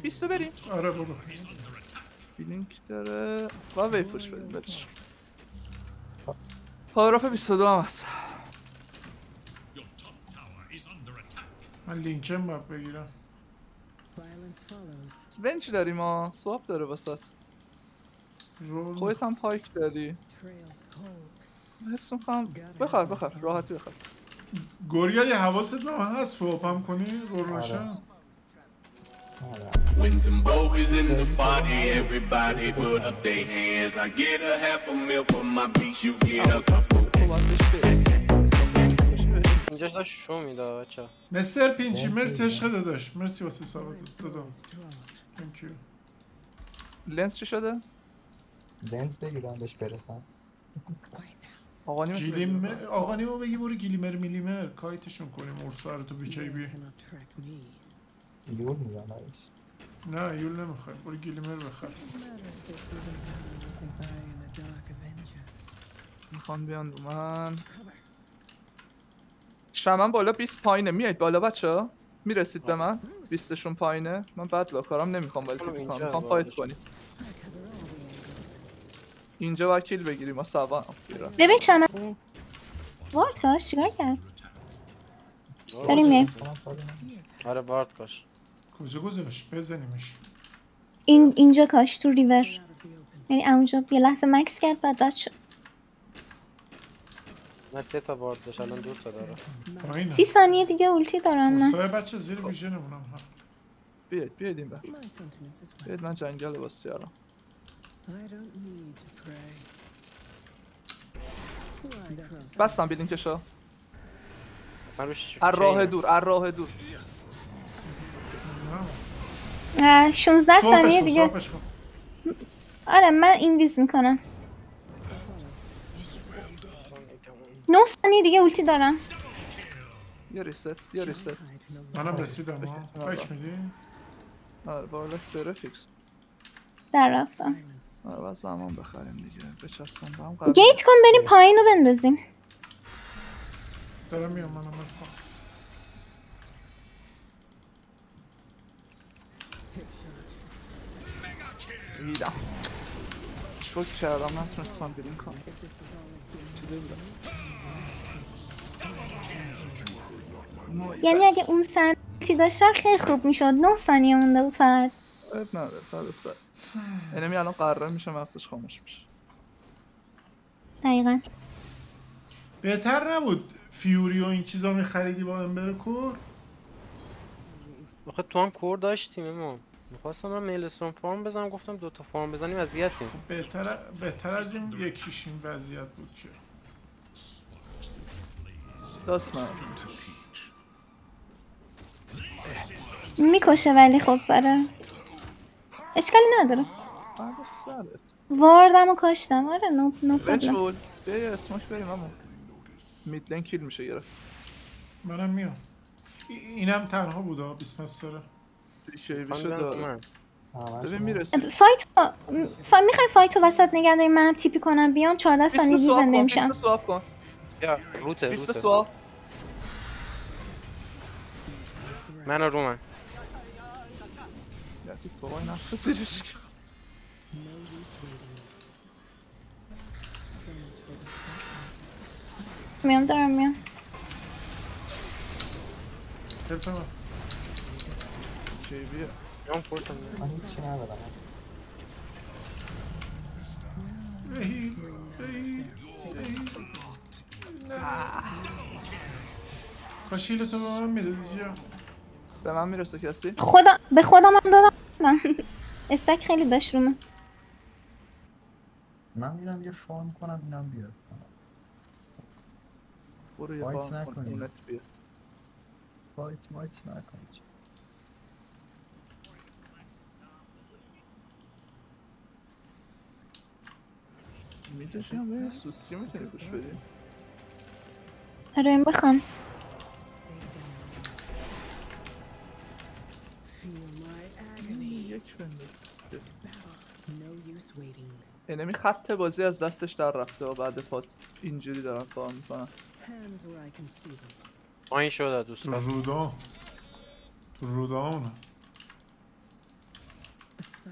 بیستو بریم. آره برو. بیلینک داره و ویفوش بدیم برش. پاراگراف 22 هم هست. من لینکم باید بگیرم. ونچ داریم ها. سواب داره واسات. رول خودت هم پایک داری. حس میکنم بخر راحتی بخر. گوریال یه حواست به من هست فوپم کنی رول روشن. When some boys in the party, everybody put up their hands. I get a half a meal for my beats, you get a couple. اینجاش داشت شو میده بچه. مستر پینچی مرسی عشق داداش. مرسی واسه ثابت دادم. Thank you. لنس چی شده؟ لنز بگیرم بهش برسم. آقا نیمه آقا نیمو بگی برو گلیمر میلیمر کایتشون کنیم اورسا رو تو بیکی بی. یور میزن بهش. نه یول نمیخوای برو گلیمر بخر. میخوان بیان دو من. شمن بالا 20 پایینه. میایید بالا بچه ها؟ میرسید به من؟ 20شون پایینه. من بعد لاکارم نمیخوام ولی فکر کنم میخوام فایت کنیم. اینجا وکیل بگیریم ما سوا ببین شمن وارد کاش چیکار کرد؟ بریم میایم. آره وارد کاش. کجا گذاشت بزنیمش. اینجا کاش تو ریور. یعنی اونجا یه لحظه مکس کرد بعد رد شد. من 3 تا وارد داشت الان 2 تا داره. پایینه 30 ثانیه دیگه اولتی دارم من. موسای بچه زیر ویژنمونم بیاید این بر. بیاید من جنگل لباس سیارم. بستم بیلینکشو. اصلا روش از راه دور، از راه دور. 16 ثانیه دیگه. سوپش کن. آره من اینویز میکنم. 9 ثانیه دیگه اولتی دارم. یه ریست. منم رسیدم ها. بایک میدی؟ آره بالا بره فیکس. در رفتم. آره باید زمان بخریم دیگه. بچستم با هم گیت کن بریم پایین رو بندازیم. دارم میام منم میخوام. دیدم. شوک کردم نتونستم بریم کنم. چی بودم؟ یعنی اگه اون سنتی داشتن خیلی خوب میشد. 9 ثانیه مونده بود فقط. اب نداره فرد انمی الان قراره میشه مغزش خاموش میشه. دقیقا. بهتر نبود فیوری و این چیزا میخریدی با امبر کور؟ آخه تو هم کور داشتیم ما. میخواستم من میلستون فارم بزنم گفتم 2 تا فارم بزنیم اذیتیم. بهتر از این یکیش این وضعیت بود که دست نه میکشه ولی خب برای اشکالی نداره. فرد سرت واردم و کاشتم. آره نو پرابلم. بچول بیا یه اسماک بریم همون میدلن کیل میشه گرفت. منم میام. اینم تنها بودا بیسمستره. کیوی شده. ببین میرسه. میخوای فایتو وسط نگه داریم منم تیپی کنم بیام 14 ثانیه دیگه زنده میشم. 20 سواب کن. یا روته 20 سواب. من رو من. یعنی تو وای نفس زیرش کن. میام دارم میام. بفهم. کیویه. میام فرسم میام. من هیچی ندارم. کاشیلتو به من میدادی جا. به من میرسه کسی؟ به خودم هم دادم. استک خیلی داشت رو من. من میرم یه فارم کنم اینم بیاد. برو یه فایت فارم کن نکنید. اونت بیاد. فایت نکنید. میداشی هم به سوسی میتونی کش بدیم. آره این بخوام. یک بنده انمی خط بازی از دستش در رفته و بعد پاس اینجوری دارن کار میکنن. پایین شده دوستان. تو رودا اونه. سه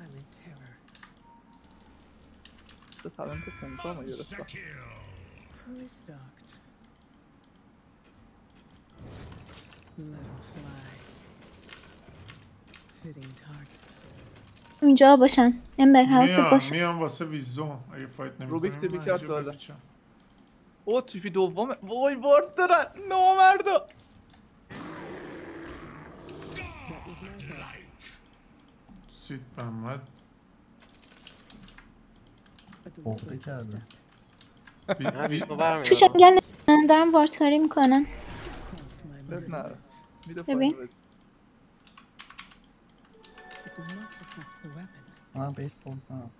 تلنت 15 ما گرفتم. اینجا باشن. امبر هاوس باشن. میام واسه ویزون اگه فایت نمی‌کنیم. روبیک تیپی کرد داده. او تیپی دومه. وای وارد دارن. نامردا. سید محمد بغضی کرده. تو شنگل دارم واردکاری میکنن. بب نره. ببین. من بیس بول کنم.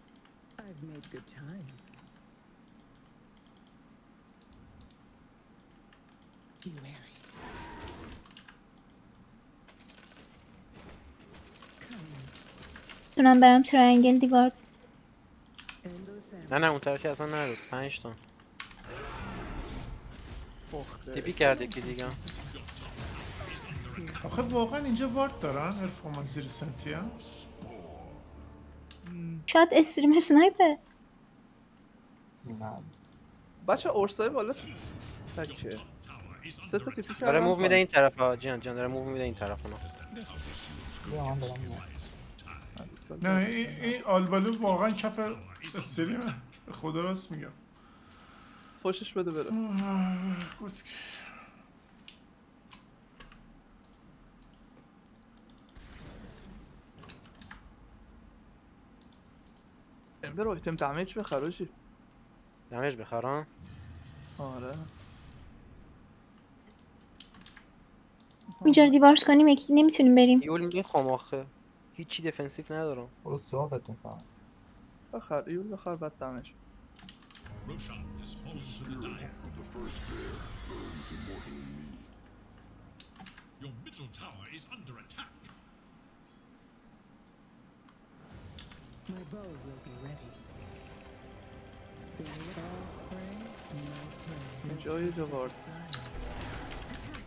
تونم برم ترینگل دیوار. نه اون طرفی اصلا نرود 5 تا تیپی کرده که دیگه. آخه واقعا اینجا وارد دارن ارفان زیر سنتی هم؟ شاید استریم سنایپه. نه. بچه اورسای بالا تکه 3 تا تیپی کردن. داره موو میده این طرف ها جان داره موو میده این طرف اونا. بیا من دارم میام. نه این آلبالو واقعا کف استریم به خدا راست میگم. فوشش بده بره. امبر آیتم دمیج بخره چی؟ دمیج بخرم؟ آره اینجا رو دیوارش کنیم یکی نمیتونیم بریم. یول میخوام آخه هیچی دفنسیف ندارم. برو سوابت میکنم. بخر ایول بخر بعد دمیج. اینجا یه جا وارد.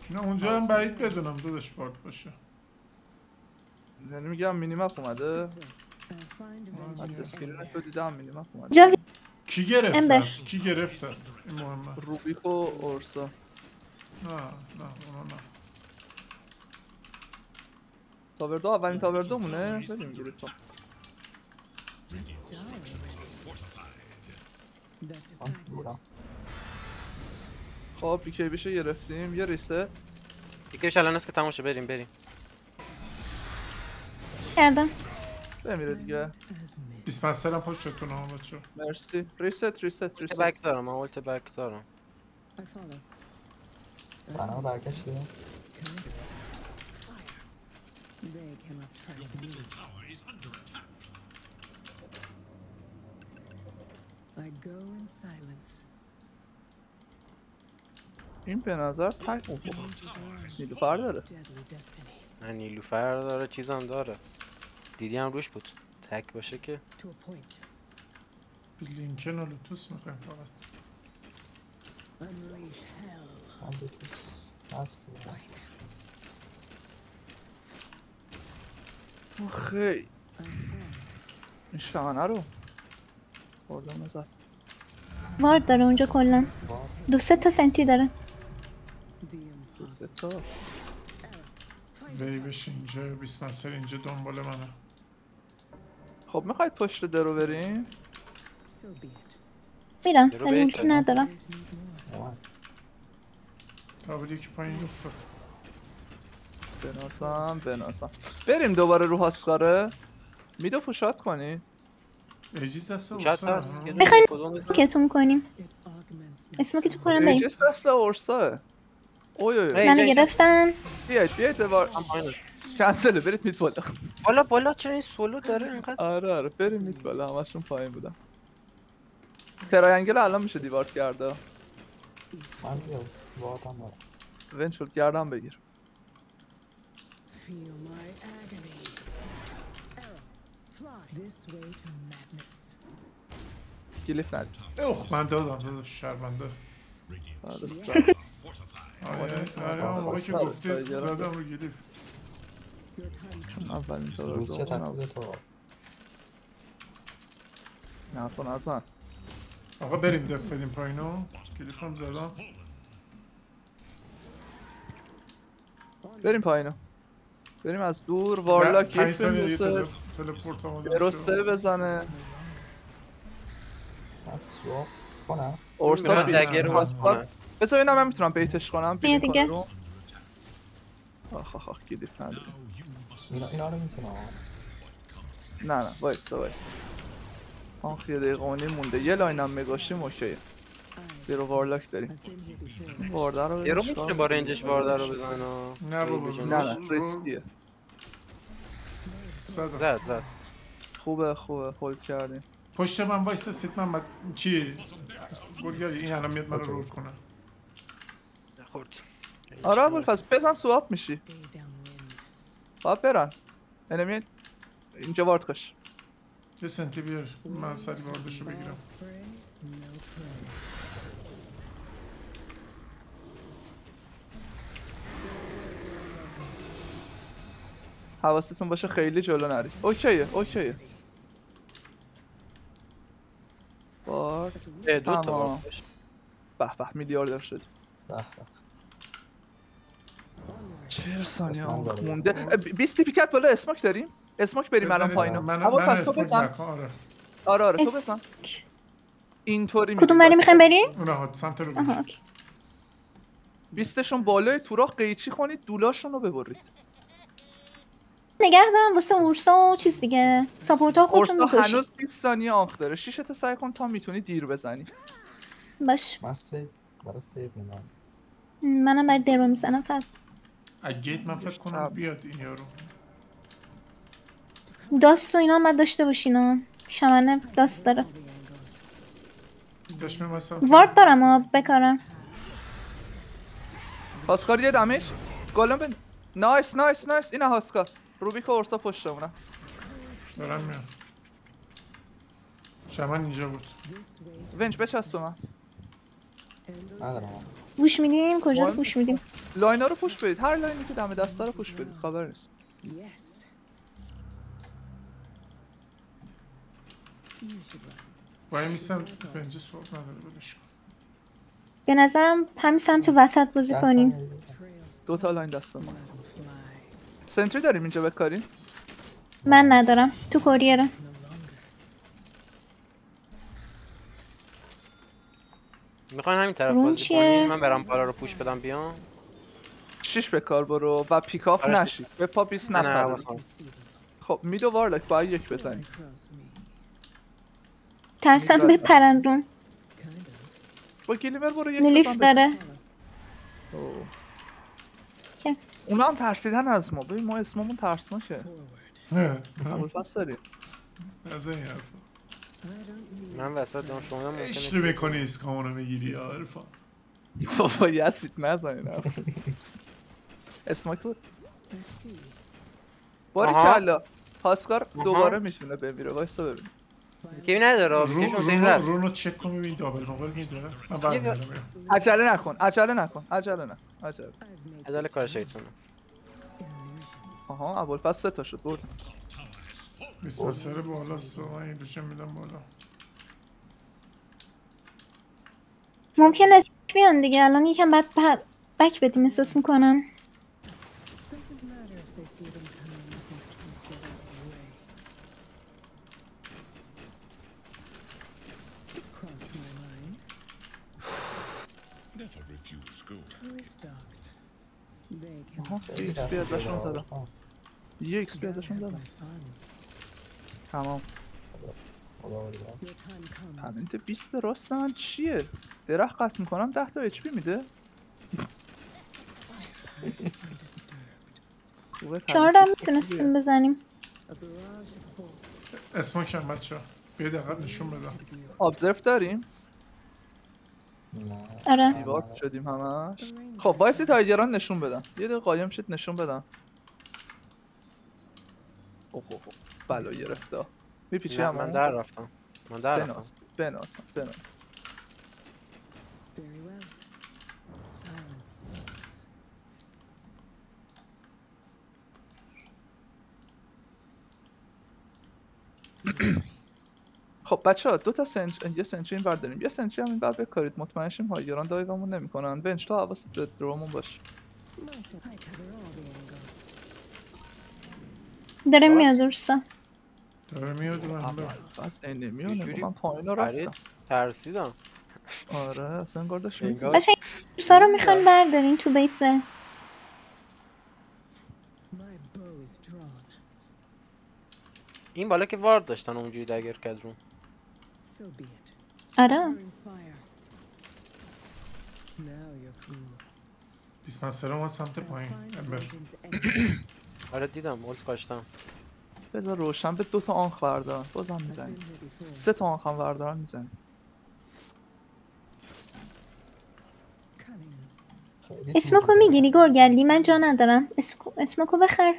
نه اونجا هم بعید بدونم داداش وارد باشه. یعنی میگم مینیمپ اومده. از اسکرین تو دیدم مینیمپ اومده. جا کی گرفته؟ امبر. کی گرفته؟ این مهمه. روبیک و اورسا. نه اونا نه. تاوردو اولین تاوردومونه؟ بریم گیرید تو. خب بیکی بیشه گرفتیم یه ریست. یکیش الان است که تموشه بریم. کردم. بمیره دیگه. دیسپنسر هم پشتتون ها بچه. مرسی. ریست. بک دارم من اولت بک دارم. بنا برگشتیم. این به نظر تک نیلوفر داره. نه نیلوفر داره چیزم داره. دیدی هم روش بود. تک باشه که بلینکن و لوتوس میخوایم فقط. من لوتوس هست. خیلی این شانه رو خوردم نظر. وارد داره اونجا کلا. 2-3 تا سنتری داره. 2-3 تا. ویوش اینجا دیسپنسر اینجا دنبال منه. خب میخواید پشت درو بریم؟ میرم ولی ممکن ندارم. تابر یکی پایین افتاد. بناسم بریم دوباره رو هاسکاره. میدو پوشات کنی؟ ایجیز دسته شاید اورسا هست که میخواین کدوم کتون کنیم. اسمو که تو کنم بریم. ایجیز دسته اورساه. اوی منو گرفتن. بیاید دوباره کنسله برید میت بالا. بالا چرا این سولو داره اینقدر؟ آره بریم میت بالا همشون پایین بودن. تراینگل الان میشه دیوارد کرده. من بیاد واردم دارم. ونچول گردم بگیر. گلیف ندید. اوه من دادم داداش شرمنده. آره اون موقع که گفتی زدم رو گلیف. اولین تا روسیه تقصیر تو. نه تو نزن. آقا بریم دفعیم پایینو. گلیف هم زدم. بریم پایینو. بریم از دور وارلاک یک بندازه. تلپورت درسته بزنه. من سواب کنم. اورسا دگر رو باز کنه. بذار اینم من میتونم بیتش کنم. بیا دیگه. آخ گلیف نداریم. اینا رو میتونم. نه وایسا. آخ یه دقیقه و نیم مونده. یه لاین هم مگاشیم اوکیه. زیرو وارلاک داریم. وارده رو یارو میتونه با رنجش وارده رو بزنه. نه بابا نه ریسکیه. زد خوبه هولد کردیم. پشت من وایسا سیت من چی؟ گلگری این الان میاد من رو رول کنه. نخورد. آره ابوالفضل بزن سواب میشی. باید برن. انمی اینجا وارد کش. یه سنتی بیار من سری واردشو بگیرم. حواستون باشه خیلی جلو نرید. اوکیه وارد. دو تا تمام. وارد. به میلیاردر شد. به 40 ثانیه اسمان داره. مونده. 20 تیپی کرد بالا اسماک داریم؟ اسموک بریم الان پایینو. من اما پس تو اسموک بزن. نکن. آره آره تو اس- بزن. اینطوری کدوم بری میخوایم بریم؟ اونها سمت رو آها اوکی. 20شون بالای توراخ قیچی کنید دولاشون رو ببرید. نگه دارم واسه اورسا و چیز دیگه. ساپورتا خودتون قرصا میکشید. هنوز 20 ثانیه آنخ داره. 6 تا سعی کن تا میتونی دیر بزنی. باش. من سیف برای سیف میدم. منم برای درو میزنم فقط. گیت من فکر کنم بیاد این یارو. داست و اینا باید داشته باشین ها. شمنه داست داره. داشت میمسا وارد دارم ها بکارم. هاسکار یه دمش. گالم بند. نایس نایس نایس. اینه هاسکار. روبیک و اورسا پشتمونه. دارم میاد. شمن اینجا بود. ونج بچسب به من. ندارم. گوش میدیم کجا رو گوش میدیم؟ لاینا رو پوش بدید. هر لاینی که دم دستا رو پوش بدید. خبر نیست. وای میسم ونج صورت نداره بدش کن. به نظرم همین سمت وسط بازی کنیم. 2 تا لاین دست ما. سنتری داریم اینجا بکاریم. من ندارم تو کوریره. میخواین همین طرف روم بازی چیه؟ کنین من برم بالا رو پوش بدم بیام. 6 بکار برو و پیکاف آره. نشی. به پا 20 نه نپره. حواسم. خب میدو وارلک باید یک بزنی. ترسم بپرن روم. با گلیمر برو یک لیف بزن. داره. اوه. که. اونا هم ترسیدن از ما. ببین ما اسممون ترسناکه. اول پس داریم. از این حرفا من وسط دارم شما هم عشق ممکنه میکنی اسکامونو میگیری یا عرفان. بابا یسید نزنین. اسماک بود. باری آها. کلا. هاسکار دوباره میشونه بمیره. وایستا ببین. کی نداره بیکشون سیو زد. رونو چک کن ببین دابل موبایل میزنه. من برمیگردم. عجله نکن. عجله نکن. عجله نه. عجله. عجله کار شیطونه. آها ابوالفضل 3 تا شد برد. 20 سر بالا سو این روشم میدم بالا. ممکنه بیان دیگه الان یکم بعد بک بدیم احساس میکنم. Never refuse school. آها یه XP ازشون زدم. یه XP ازشون زدم. تمام. خدا وکیل. پرنت 20 راست من چیه؟ درخت قطع میکنم 10 تا HP میده؟ خوبه 4 پرنت هم 20 میتونستیم خوبیه. بزنیم. اسمک هم بچه ها بیاد اقل نشون بده. ابزرف داریم؟ نه. آره. دیوارد شدیم همش. خب وایسی تایگران نشون بدم. یه دقیقه قایم شد نشون بدم. اوه بلا گرفته. میپیچی نه، هم من در رفتم. من در رفتم. بناس. خب بچه ها 2 تا یه سنچری این بر داریم. یه سنچری هم این بر بکارید مطمئن شیم هایگران دایومون نمیکنن. بنچ تا حواست به درومون باش. داره میاد اورسا. داره میاد من از انمیو یه جوری من پایین رو آره، رفتم. ترسیدم. آره اصلا انگار داشت انگار. بچه این اورسا رو میخواین بردارین تو بیسه. این بالا که وارد داشتن اونجوری دگر کرد رو. آره. 20 سر ما سمت پایین. امبر. آره دیدم اولت کاشتم. بذار روشن به 2 تا آنخ بردارن بازم میزنیم. 3 تا آنخ هم بردارن میزنیم. اسمکو میگیری گرگلی؟ من جا ندارم. اسمکو بخر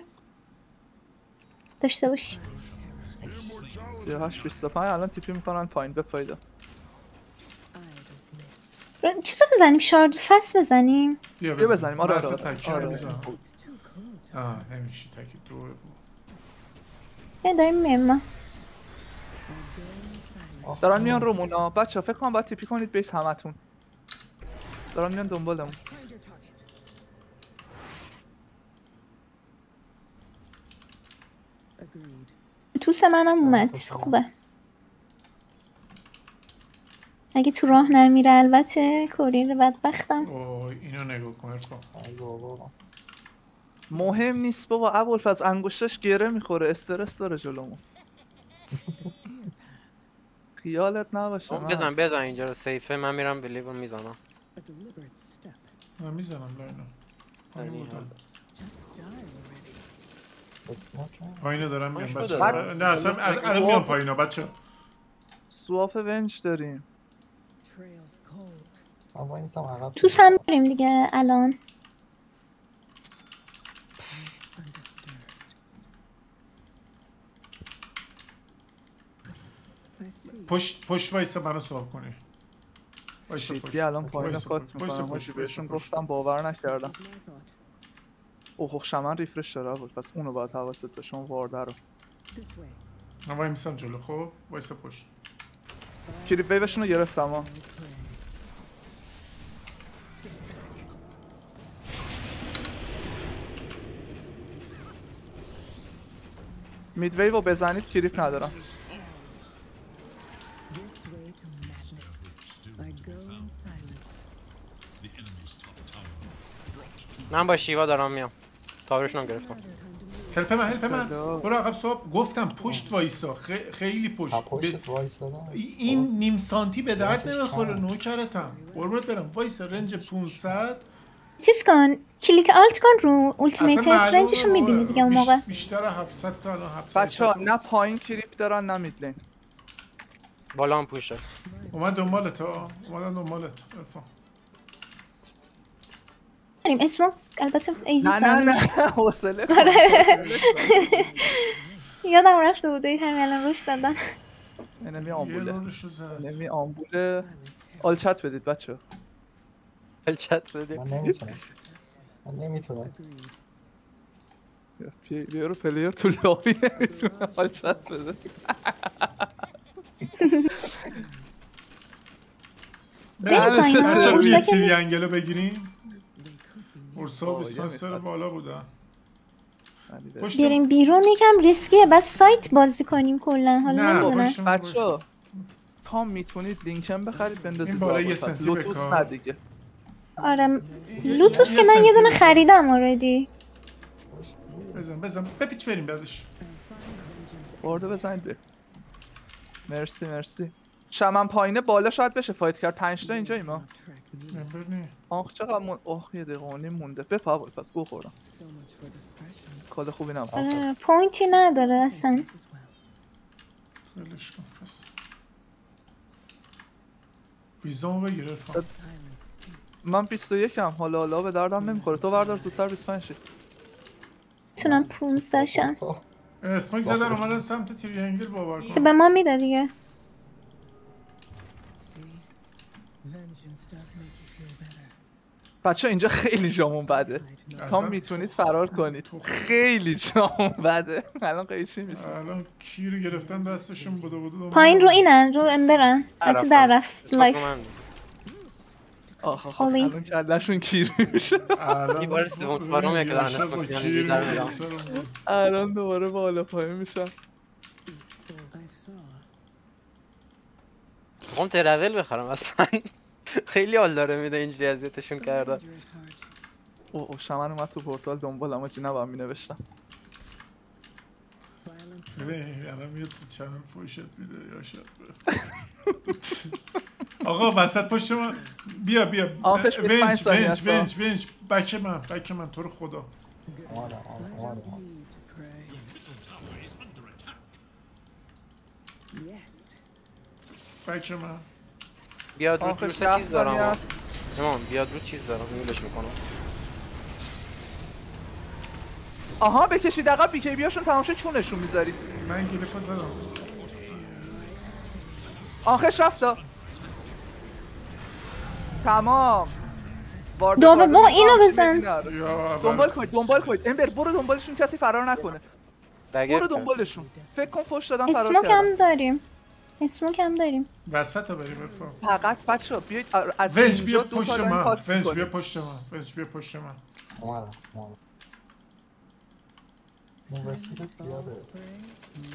داشته باشی. 38-25 الان تیپی میکنن پایین به پایدا. چیزو بزنیم شارد فست بزنیم. بیا بزنیم. آره اصلا آره تکی آره. نمیزنم. نمیشه تکی دو. داریم میریم ما. دارن میان رومونا. بچه فکر کنم باید تیپی کنید بیس همتون. دارن میان دنبالمون. توس منم اومد خوبه. اگه تو راه نمیره البته کوریر بدبختم. اوه اینو نگاه کن ارفان. ای بابا. مهم نیست بابا ابوالفضل انگشتش گره میخوره استرس داره جلومون. خیالت نباشه. بزن اینجا رو سیفه من میرم بلیو میزنم. من میزنم لاینا. پایین بودم. پایینو دارم میام بچه. نه اصلا الان میام پایینا بچه. سواپ ونج داریم. توس هم داریم دیگه الان. پشت وایسا منو سواب کنی. وایسا پشت. دیگه الان پایین کات میکنم هاشی بهشون گفتم باور نکردم. اوه شمن ریفرش داره ابوالفضل اونو باید حواست باشه اون وارده رو. من وای میسم جلو خب وایسا پشت. کریپ ویوشون رو گرفتم ها. مید ویو رو بزنید کریپ ندارم. من با شیوا دارم میام. تاورشون هم گرفتم. هلپ من برو عقب صاحب گفتم پشت وایسا خیلی پشت این نیم سانتی به درد نمیخوره نوکرتم قربونت برم وایسا رنج 500 چیز کن کلیک آلت کن رو التیمیت رنجشو میبینی دیگه اون موقع بیشتر 700 تا الان 700 بچه‌ها نه پایین کریپ دارن نه میدلین بالا هم پوشه اومدم دنبالت عرفان بریم اسمو البته ایجی نه حوصله یادم رفته بوده همین الان روش زدم نمی آمبوله آل چت بدید بچه آل چت بدید من نمیتونم بیارو پلیر تو لابی نمیتونه آل چت بده بچه تریانگلو بگیریم ورسا 20 بالا بودن بریم بیرون یکم ریسکیه بس سایت بازی کنیم کلا حالا نمیدونم بچه تام میتونید لینکم بخرید بندازید این بالا یه سنتی لوتوس نه دیگه آره لوتوس که من یه دونه خریدم اوردی بزن بپیچ بریم بعدش وارد بزنید بریم مرسی شمن پایینه بالا شاید بشه فایت کرد 5 تا اینجا ایما آخ چقدر یه دقیقه و نیم مونده بپا ابوالفضل گو خوردم کال خوبی نم پوینتی نداره اصلا ولش کن پس ویزامو بگیره من 21 ام حالا به دردم نمیخوره تو بردار زودتر 25 شی تونم 15 شم اسمک زدن اومدن سمت تریانگل باور کن که به ما میده دیگه بچه اینجا خیلی جامون بده تا میتونید فرار کنید خیلی جامون بده الان قیچی میشه الان کی رو گرفتن دستشون بوده پایین رو اینن رو امبرن حتی در رفت لایف آخ الان کلشون کیر میشه این بار سوم بارم یک دارن اسمک یعنی در میرم الان دوباره بالا پایین میشن هم ترول بخرم اصلا خیلی حال داره میده اینجوری اذیتشون کرده اوه شمن اومد تو پورتال دنبالم آجی نباید مینوشتم الان میاد تو چنل فوشت میده یا شاید آقا وسط پشت ما بیا آخش 25 ثانیه است ونج بک من تو رو خدا بک من بیاد رو چیز دارم ایمان بیاد رو چیز دارم میلش میکنم آها بکشید عقب بی کی بیاشون تمام شد چونشون میذارید من گلیفا زدم آخش رفتا تمام بابا اینو بزن دنبال کنید امبر برو دنبالشون کسی فرار نکنه برو دنبالشون فکر کن فوش دادن فرار کردن اسموک هم داریم وسط بریم افا فقط بچه ها بیایید از ونج بیا پشت من ونج بیا پشت من اومدم موسیقیت زیاده.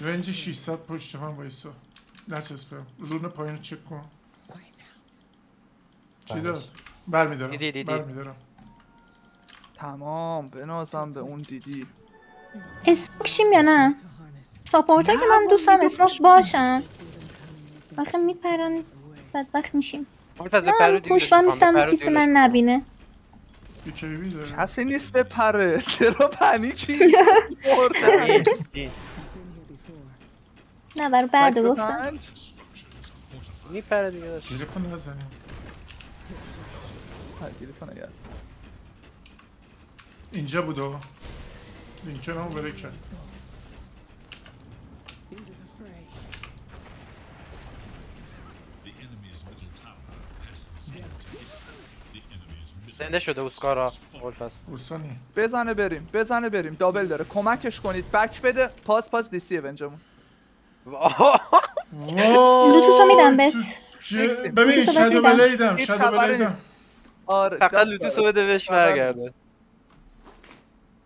رنج 600 پشت من وایسا. نچسبه. رون پایین چک کن. چی داد؟ برمیدارم. برمیدارم. تمام بنازم به اون دیدی. اسموک شیم یا نه؟ ساپورت که من دوستم اسموک باشن. آخه میپرن بدبخت میشیم. نه پشتم میستم کسی من نبینه. بیچیبی داره. کسی نیست بپره. چرا پنیکی؟ نه برای بعد گفتم. میپره دیگه داشت. تلفن نزنیم. تلفن نگرد. اینجا بودو. لینکن همو بره کرد. زنده شده اوسکارا ولفس. اورسانی. بزنه بریم دابل داره. کمکش کنید بک بده. پاس دیسی اونجمون. لوتوسو میدم بهت. ببین شادو بلیدم. آره فقط لوتوسو بده بهش برگرده.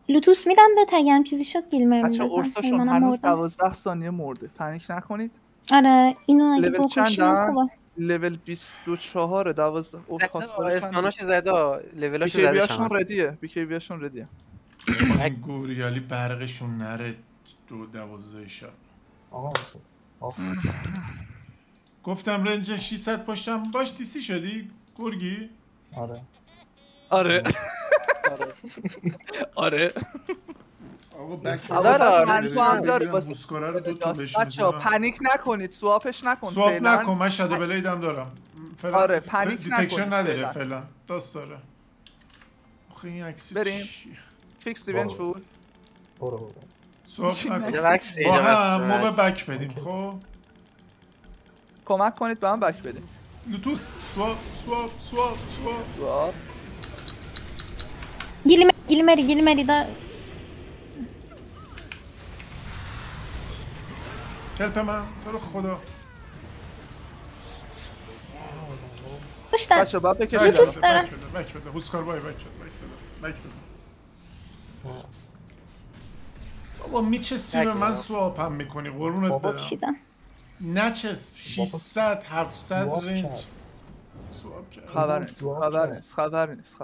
لوتوس میدم بهت اگه هم چیزی شد گیلمر بچه اورساشون هنوز 12 ثانیه مرده. پنیک نکنید. آره اینو اگه لول بکشیم خوبه. لول 24 12 استاناش زده لولاشو زده بیکیبیاشون ردیه. بیکیبیاشون ردیه. گوریالی برقشون نره 12 شب. آقا گفتم رنج 600 پشتم باش دیسی شدی گرگی؟ آره آقا بک داره موسکارا رو 2 تا بهش بچه‌ها پنیک نکنید. سواپش نکن. سواپ نکن. من شادو بلیدم دارم فعلا. آره پنیک دیتکشن نداره فعلا. داست داره. آخه این عکسی بریم. فیکس دیونج فول. برو سواپ نکن. با هم موو بک بدیم. خب کمک کنید به من بک بدیم. لوتوس سواپ گیلمری دا. هلپ من تو خدا. پشتم بچه باید بکشید. لوتوس دارم. بک بده. هوسکار بای بک بده. بابا میچسبی به من سواپ هم میکنی قربونت برم. نچسب 600 700 رنج سواپ کرد. خبر نیست.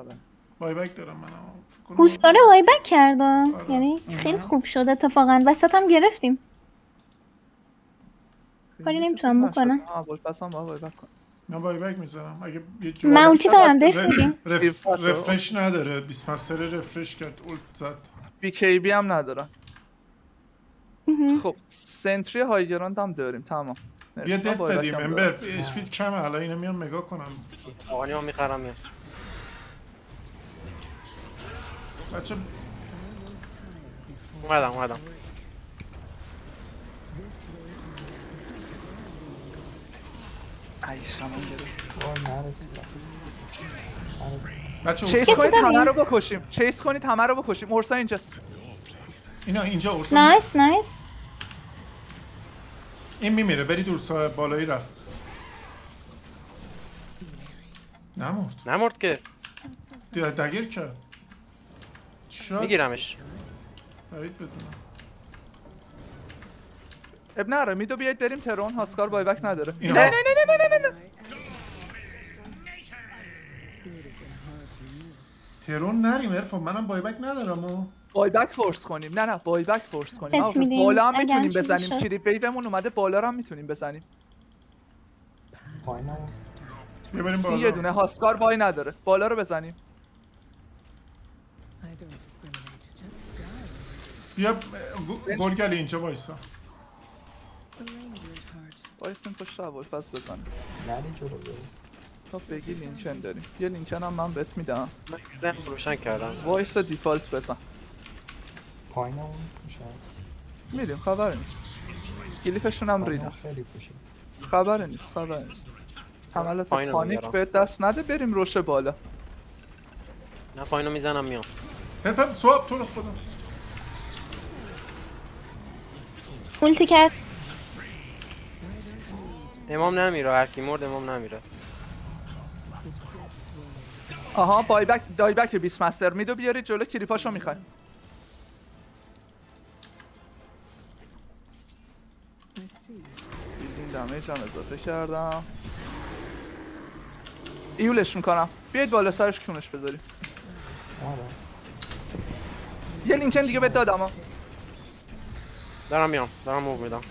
بای بک دارم منم. هوسکاره وای بک کرده. یعنی خیلی خوب شد اتفاقا. وسط هم گرفتیم. کاری نمیتونم بکنم. من وای بک میزنم. اگه یه من اولتی دارم دف بودیم. رفرش نداره. 20 مستر رفرش کرد اولت زد. بیکیبی هم ندارم. خب سنتری های گراند هم داریم. تمام. بیا دف بدیم. امبر اچپی کمه. الان اینو میام نگاه کنم. آقا من میخرم میام. بچه اومدم عیشم هم بچه چیس کنید همه رو بکشیم. اورسا اینجاست. اینجا اورسا. نایس این میمیره. برید اورسا بالایی رفت. نمرد که دگر کرد. میگیرمش. باید بدونم. اب نره میدو بیاید بریم ترون. هاسکار بای بک نداره. نه ترون نریم ارفان. منم بای بک ندارم. بای بک فورس کنیم. نه بای بک فورس کنیم. بالا هم میتونیم بزنیم. کریپ ویومون اومده بالا رو هم میتونیم بزنیم. بیا بریم بالا. یه دونه هاسکار وای نداره. بالا رو بزنیم. بیا گلگلی اینجا وایسا. وایسیم پشت ابوالفضل بزنیم. نه جلو بریم. تا بگی لینکن داریم. یه لینکن هم من بهت میدم. من روشن کردم. وایس دیفالت بزن. پایینمون میشه. میریم خبری نیست. کلیفشون هم ریدم. خیلی پوشیم. خبری نیست. حملات پانیک به دست نده. بریم روشه بالا. نه پایینو میزنم میام. هلپ سواب تو رو خدا. اولتی کرد. امام نمیره. هر کی مرد امام نمیره. آها دای بک 20 مستر میدو بیارید جلو. کریپاشو میخوای. بیلدینگ دمیج هم اضافه کردم. ایولش میکنم. بیاید بالا سرش کونش بذاریم. یه لینکن دیگه بهت دادم ها. دارم میام، دارم موو میدم.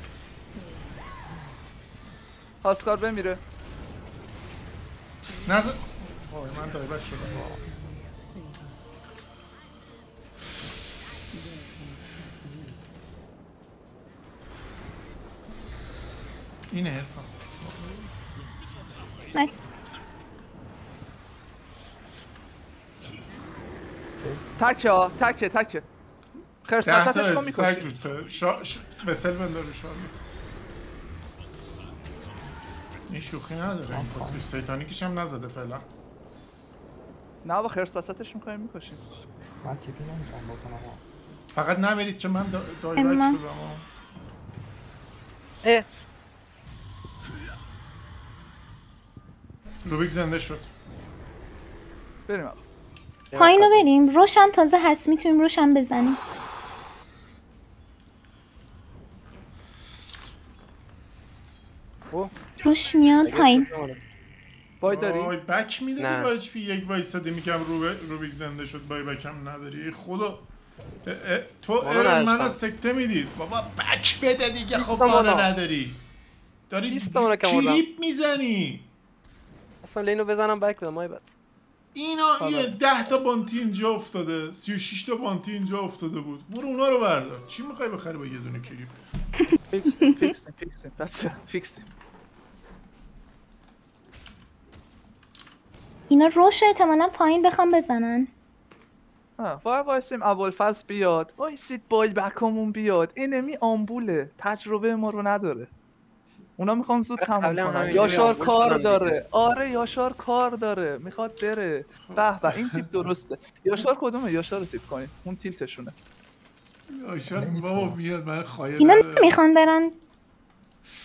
پاسکار بمیره. نزد وای من دایبت شدم. اینه حرفم. نایس. تکه ها تکه خرس 10 تا وسطش رو سگ میکشی. رو وسل بنده رو شارمی. این شوخی نداره این پاسش سیتانیکش هم نزده فعلا. نه با خرس وسطش میکنیم میکشیم. من تیپی نمیتونم بکنم. فقط نمیرید که من دایبت اما. شدم. اه روبیک زنده شد. بریم آقا. پایین رو بریم. روش هم تازه هست، میتونیم روش هم بزنیم. اوه روش میاد پایین. وای داری؟ وای بک میدادی نه. با اچ پی یک وایساده میگم روبیک زنده شد بای بکم نداری. ای خدا تو منو سکته میدید بابا. بک بده دیگه. خب مانو نداری داری تریپ میزنی. اصلا لینو بزنم بک بدم مای بد. اینا یه 10 تا بانتی اینجا افتاده، 36 تا بانتی اینجا افتاده بود. برو اونا رو بردار. چی میخوای بخری با یه دونه کلیپ؟ فیکسیم بچه فیکسیم. اینا روش احتمالا پایین بخوام بزنن. وایسیم ابوالفضل بیاد. وایسید بای بکامون بیاد. انمی آمبوله. تجربه ما رو نداره. اونا میخوان زود تموم کنن. یاشار کار داره. آره یاشار کار داره. میخواد بره. به به این تیپ درسته. یاشار کدومه؟ یاشار رو تیپ کنیم. اون تیلتشونه. یاشار بابا میاد من خواهی اینا ندارم. نمیخوان برن.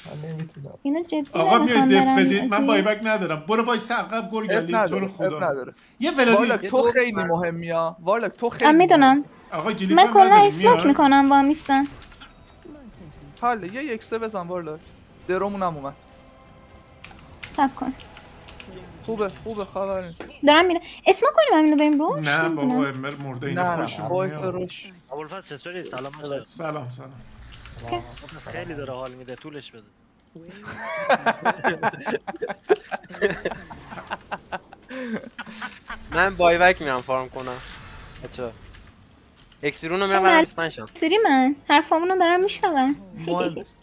من نمیتونم. اینا جدی آقا میای نمیخوان دف برن. بدید من بایبک ندارم. برو وایس عقب گرگلی تو رو خدا. نداره. یه ولادی وارلک تو خیلی مهمی ها. وارلک تو خیلی من میدونم. آقا گلیف من هم کلا نداری اسموک میاد. میکنم با میستم. حاله یه یکسه بزن وارلک. درمون هم اومد. تب کن. خوبه خبر نیست. دارم میرم. اسموک کنیم همینو بریم روش. نه بابا امر مرده اینا خوشم وای میاد. فروش. ابوالفضل چطوری؟ سلام بچه‌ها. سلام خیلی داره حال میده. طولش بده. من بای بک میرم فارم کنم بچه‌ها. اکسپیرون رو میرم برم 25 شم. سری من حرفامونو دارم میشنون. مهم نیست.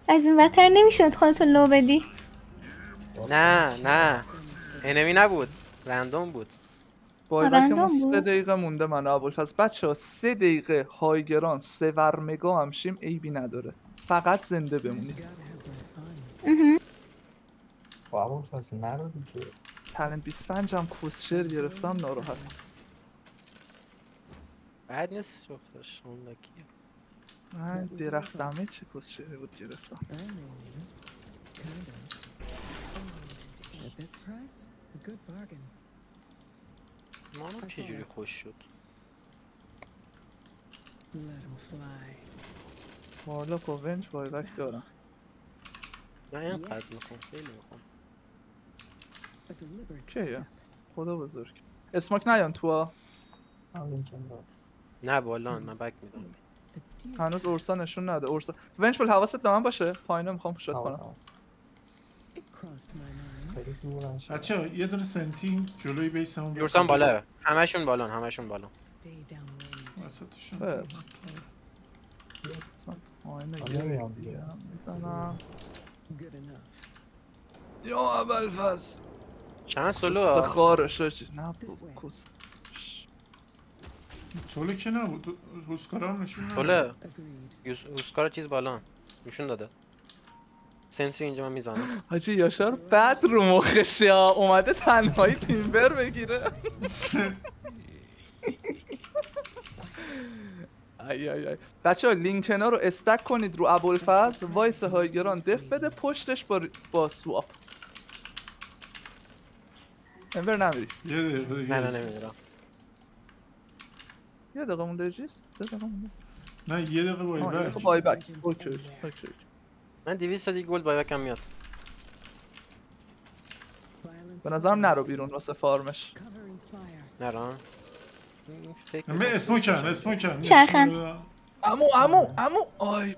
از این بدتر نمیشد خودتون لو بدی. نه انمی نبود رندوم بود. بای بکمون 3 دقیقه مونده من ابوالفضل. بچه ها 3 دقیقه هایگران 3 ورمگا هم شیم عیبی نداره. فقط زنده بمونید. ابوالفضل نرو دیگه. تالنت 25 هم کوسشر گرفتم ناراحت. بعد نیست شفتش اون لکیه. من درختمه چه کوسشری بود گرفتم. مانو چجوری خوش شد؟ وارلوک و ونج بای بک دارم. نه اینقدر میخوام خیلی میخوام. چیه؟ خدا بزرگ. اسماک نیان تو ها. نه بالان من بک میدم. هنوز اورسا نشون نده. اورسا ونج فول حواست به من باشه. پایینو میخوام پوشت کنم. بچه‌ها یه دونه سنتی جلوی بیس همون یورسان بالا. همشون بالان وسطشون. نمیام دیگه. میزنم. یا ابوالفضل. چند سولو؟ خارش چی؟ نه کوس. سولو که نبود. هوسکارا هم نشون سولو. هوسکارا چیز بالان. نشون داده. سنتری اینجا من میزنم. حاجی یاشار بد رو مخش یا اومده تنهایی تیمبر بگیره. ای بچه ها لینکنا رو استک کنید رو ابوالفضل. وایس هایگران دف بده پشتش با سواپ. امبر نمیری. یه دقیقه نه نمیدونم. یه دقیقه مونده جیست؟ 3 دقیقه مونده. نه یه دقیقه بای بک بای بک. اوکی اوکی. من 200 دیگه گلد بای بکم میاد. به نظرم نرو بیرون واسه فارمش. نرم. من اسموکن چرخن. عمو آی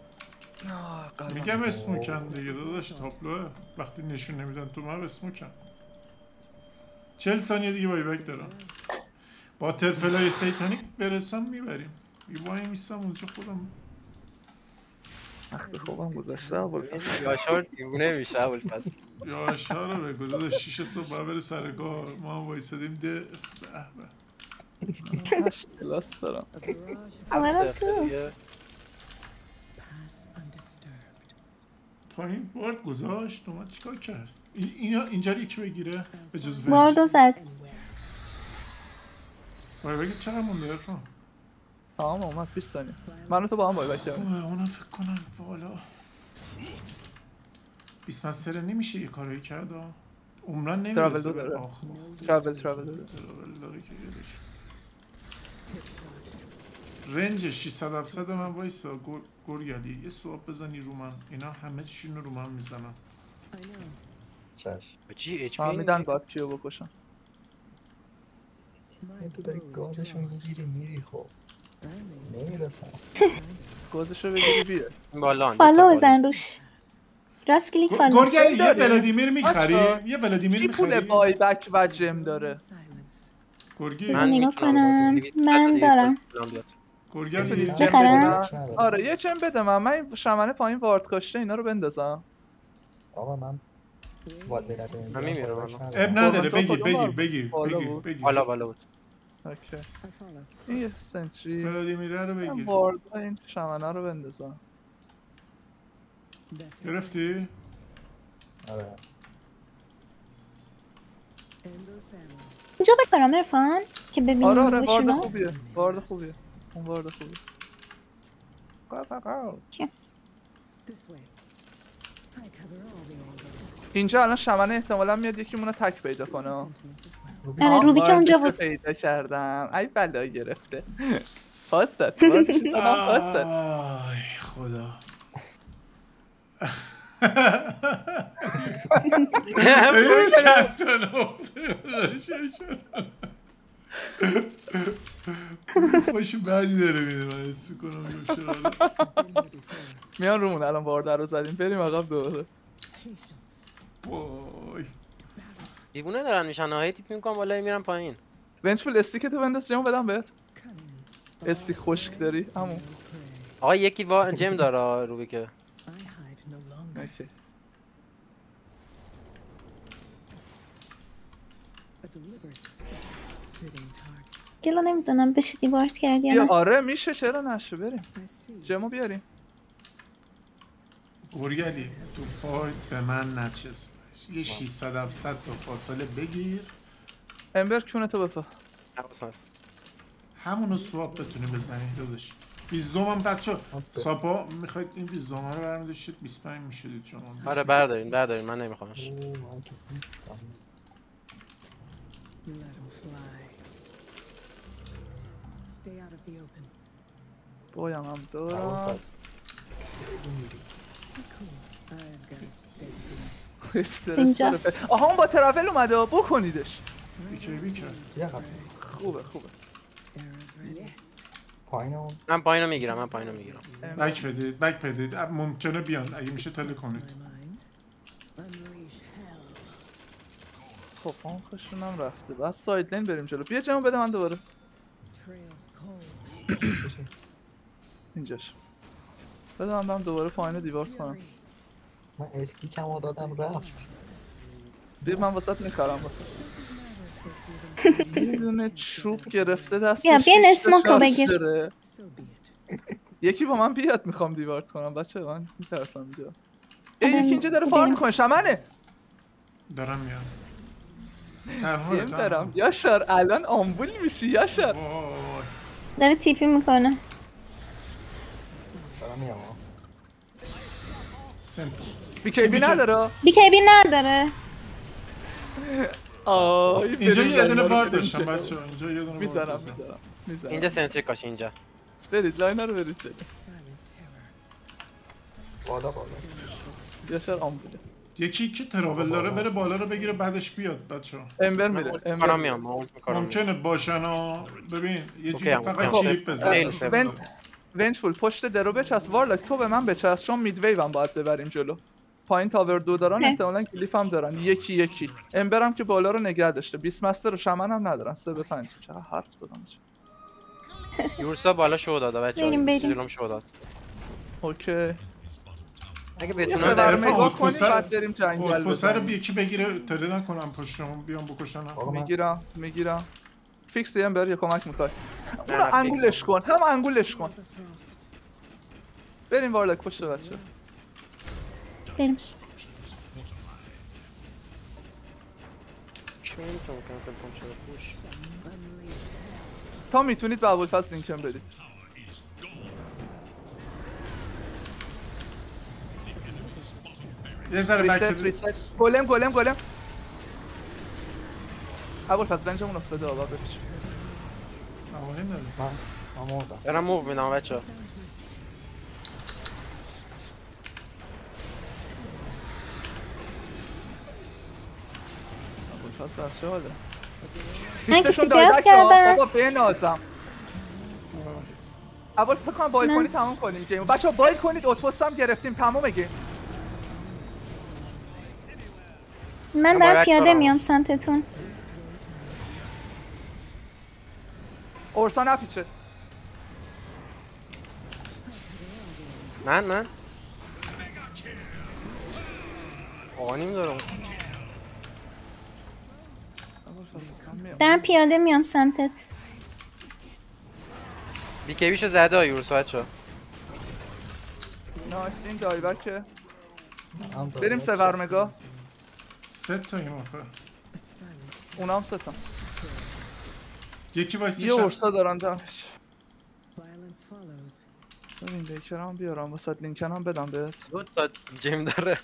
میگم اسموکن دیگه داداش تابلوه وقتی نشون نمیدن تو من اسموکن 40 ثانیه دیگه بای بک دارم با ترفلای سیتانیک برسم میبریم یه وای میستم اونجا خودم وقتی خوبم گذاشته ابوالفضل. یاشار دیوونه میشه ابوالفضل. یاشار رو بگو داداش 6 صبح باید بره سر کار ما هم وایسادیم ده به 8 کلاس دارم. منم تو. پایین وارد گذاشت اومد چیکار کرد اینجا یکی بگیره به جز ونج واردو زد. وای بگید چقدر مونده ارفان تمام اومد 20 ثانیه. من تو با هم بای بک کردیم. اونم فکر کنم بالا 20 مستر نمیشه یه کارایی کرد عمران نمیرسه داره. ترابل داره که یادش رنج 600 700 من وایسا گرگلی یه سواب بزنی رو من اینا همه چیشون رو من میزنم چش فهمیدن باید کیو بکشن. تو داری گازشو میگیری میری خب نمیرسم گازشو بگیری بیه بالا فالو بزن روش. راست کلیک فالو. گرگلی یه ولادیمیر میخری یه ولادیمیر چی پول میخری بای بک و جم داره؟ گرگی من نگاه کنم. من دارم. گرگلی بخرم؟ آره یه چم بده من شمنه پایین وارد کاشته اینا رو بندازم. آقا من من میمیرم اب نداره بگیر بالا بود. اوکی این یه سنتری ولادیمیره رو من بگیر وارد این شمنه رو بندازم. گرفتی؟ آره اینجا بکارم ارفان که ببینیم آره وارد بشونم. خوبیه اون وارد خوبیه. اینجا الان شمنه احتمالا میاد یکی مونو تک پیدا کنه. آره روبی که اونجا بود. پیدا کردم. ای بلا گرفته. پاستت پاستت آی خدا خوش بعدی داره میده من اسم کنم میان رومون الان باردر رو زدیم بریم عقب دوباره. دیوونه دارن میشن هی تیپ میکنم بالا میرم پایین. ونچفول استیکتو بنداز جمو بدم بهت. استیک خشک داری عمو. آقا یکی جم داره روبی که اوکی گلو نمیدونم بشه دیوارت کردی یا یا نه. آره میشه چرا نشه بریم جمو بیاریم. گرگلی تو فایت به من نچسب یه 600 700 تا فاصله بگیر امبر کونتو بفا همونو سواب بتونی بزنی داداش. بیزوم هم بچه ساپا میخواید این بیزوم رو برمی داشتید 25 میشدید شما. آره بردارین من نمیخوامش. بایم هم دارم اینجا آها اون با ترافل اومده بکنیدش. بیکر خوبه من پایینو میگیرم بک بدید ممکنه بیان اگه میشه تله کنید. خب آنخشون هم رفته بعد ساید لین بریم جلو. بیا جمو بده من دوباره اینجاش بده من برم دوباره پایین دیوارت کنم. من استیکمو دادم رفت. بیا من واسط میکارم یه دونه چوب گرفته دستش. بیا اسموکو بگیر. یکی با من بیاد میخوام دیوارت کنم بچه من میترسم اینجا. یکی اینجا داره فار میکنه شمنه دارم میام چیم برم یاشار الان آمبول میشی یاشار. داره تیپی میکنه. دارم میام بیکیبی نداره اینجا یه دونه وارد داشتم بچه اینجا یه دونه میزنم اینجا سنتری کاش اینجا برید لاینر رو برید جلو. بالا بالا. یاشار آمبوله. یکی که تراول داره بره بالا رو بگیره بعدش بیاد بچه‌ها. امبر میره. امبر میام. ممکنه باشن ها. ببین یه جوری فقط کلیپ بزن. ونجفول پشت درو بچسب. وارلاک تو به من بچسب چون مید ویو هم باید ببریم جلو. پایین تاور 2 دارن احتمالاً کلیف هم دارن. یکی امبرم که بالا رو نگه داشته. 20 مستر و شمن هم ندارن. 3 به 5 چه حرف زدم چه. یورسا بالا شو داده بچه‌ها. جلوم شو داد. اوکی. اگه بتونم در نگاه کنیم بعد بریم جنگل بزنیم. رو یکی بگیره تله نکنم پشتم بیام بکشنم. میگیرم. فیکس امبر یه کمک می‌کنه. اون انگولش کن. هم انگولش کن. بریم وارلاک پشت بچه. بریم. تا میتونید به ابوالفضل لینکن بدید. یه ذره بک ریست. گلم. ابوالفضل رنجمون افتاده آبا بپیچ. من مردم. دارم موو میدم بچه‌ها. ابوالفضل چه حاله؟ من بیستشون دایبک ها بابا بنازم. اول فکر کنم بایل کنید تمام کنیم گیم. بچه‌ها بایل کنید اوتپوست هم گرفتیم تمام گیم. من در پیاده میام سمتتون. اورسا نپیچه. من آنیم دارم. دارم پیاده میام سمتت. بیکیبیشو زده یورسا بچه‌ها. نایس این دایبکه. بریم سورمگا. 3 تا این آخه. اونام 3 تا. یکی واسه یه اورسا دارن دمش. ببین لیکرام بیارم واسه لینکن هم بدم بهت. 2 تا جیم داره.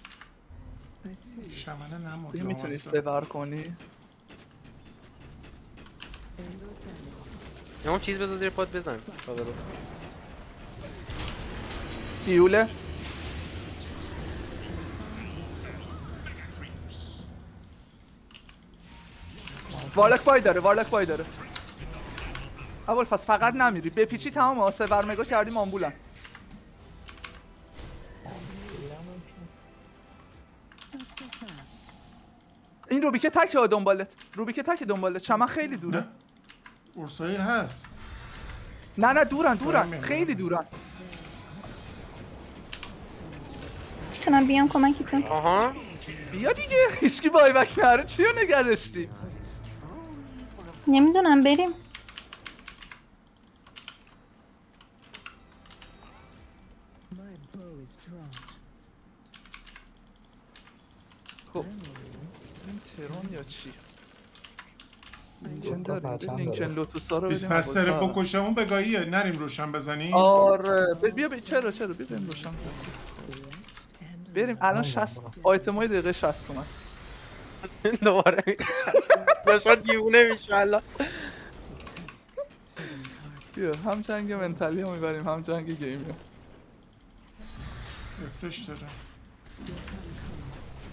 شمنه نمود. میتونی سور کنی؟ اون چیز بذار زیر پات بزن. پیوله. وارلاک بای داره. ابوالفضل فقط نمیری بپیچی تمام سورمگا کردیم آمبولن. این روبیکه تک دنبالت. چمن خیلی دوره. اورسایی هست. نه دورن خیلی دورن. میتونم بیام کمکتون. آها بیا دیگه هیچکی بای بک نره چیو نگه داشتی؟ نمیدونم بریم. خب این ترون یا چی؟ لینکن داریم. لینکن لوتوسا رو بدیم. 20 سر بکشمون بگاهیه نریم روشن بزنیم. آره بیا چرا بریم روشن بریم الان 60 آیتمای دقیقه 60 تومن. دوباره داشت دیوونه میشه الان. بیا هم جنگ منتالی رو میبریم هم جنگ گیمی. رفرش داره.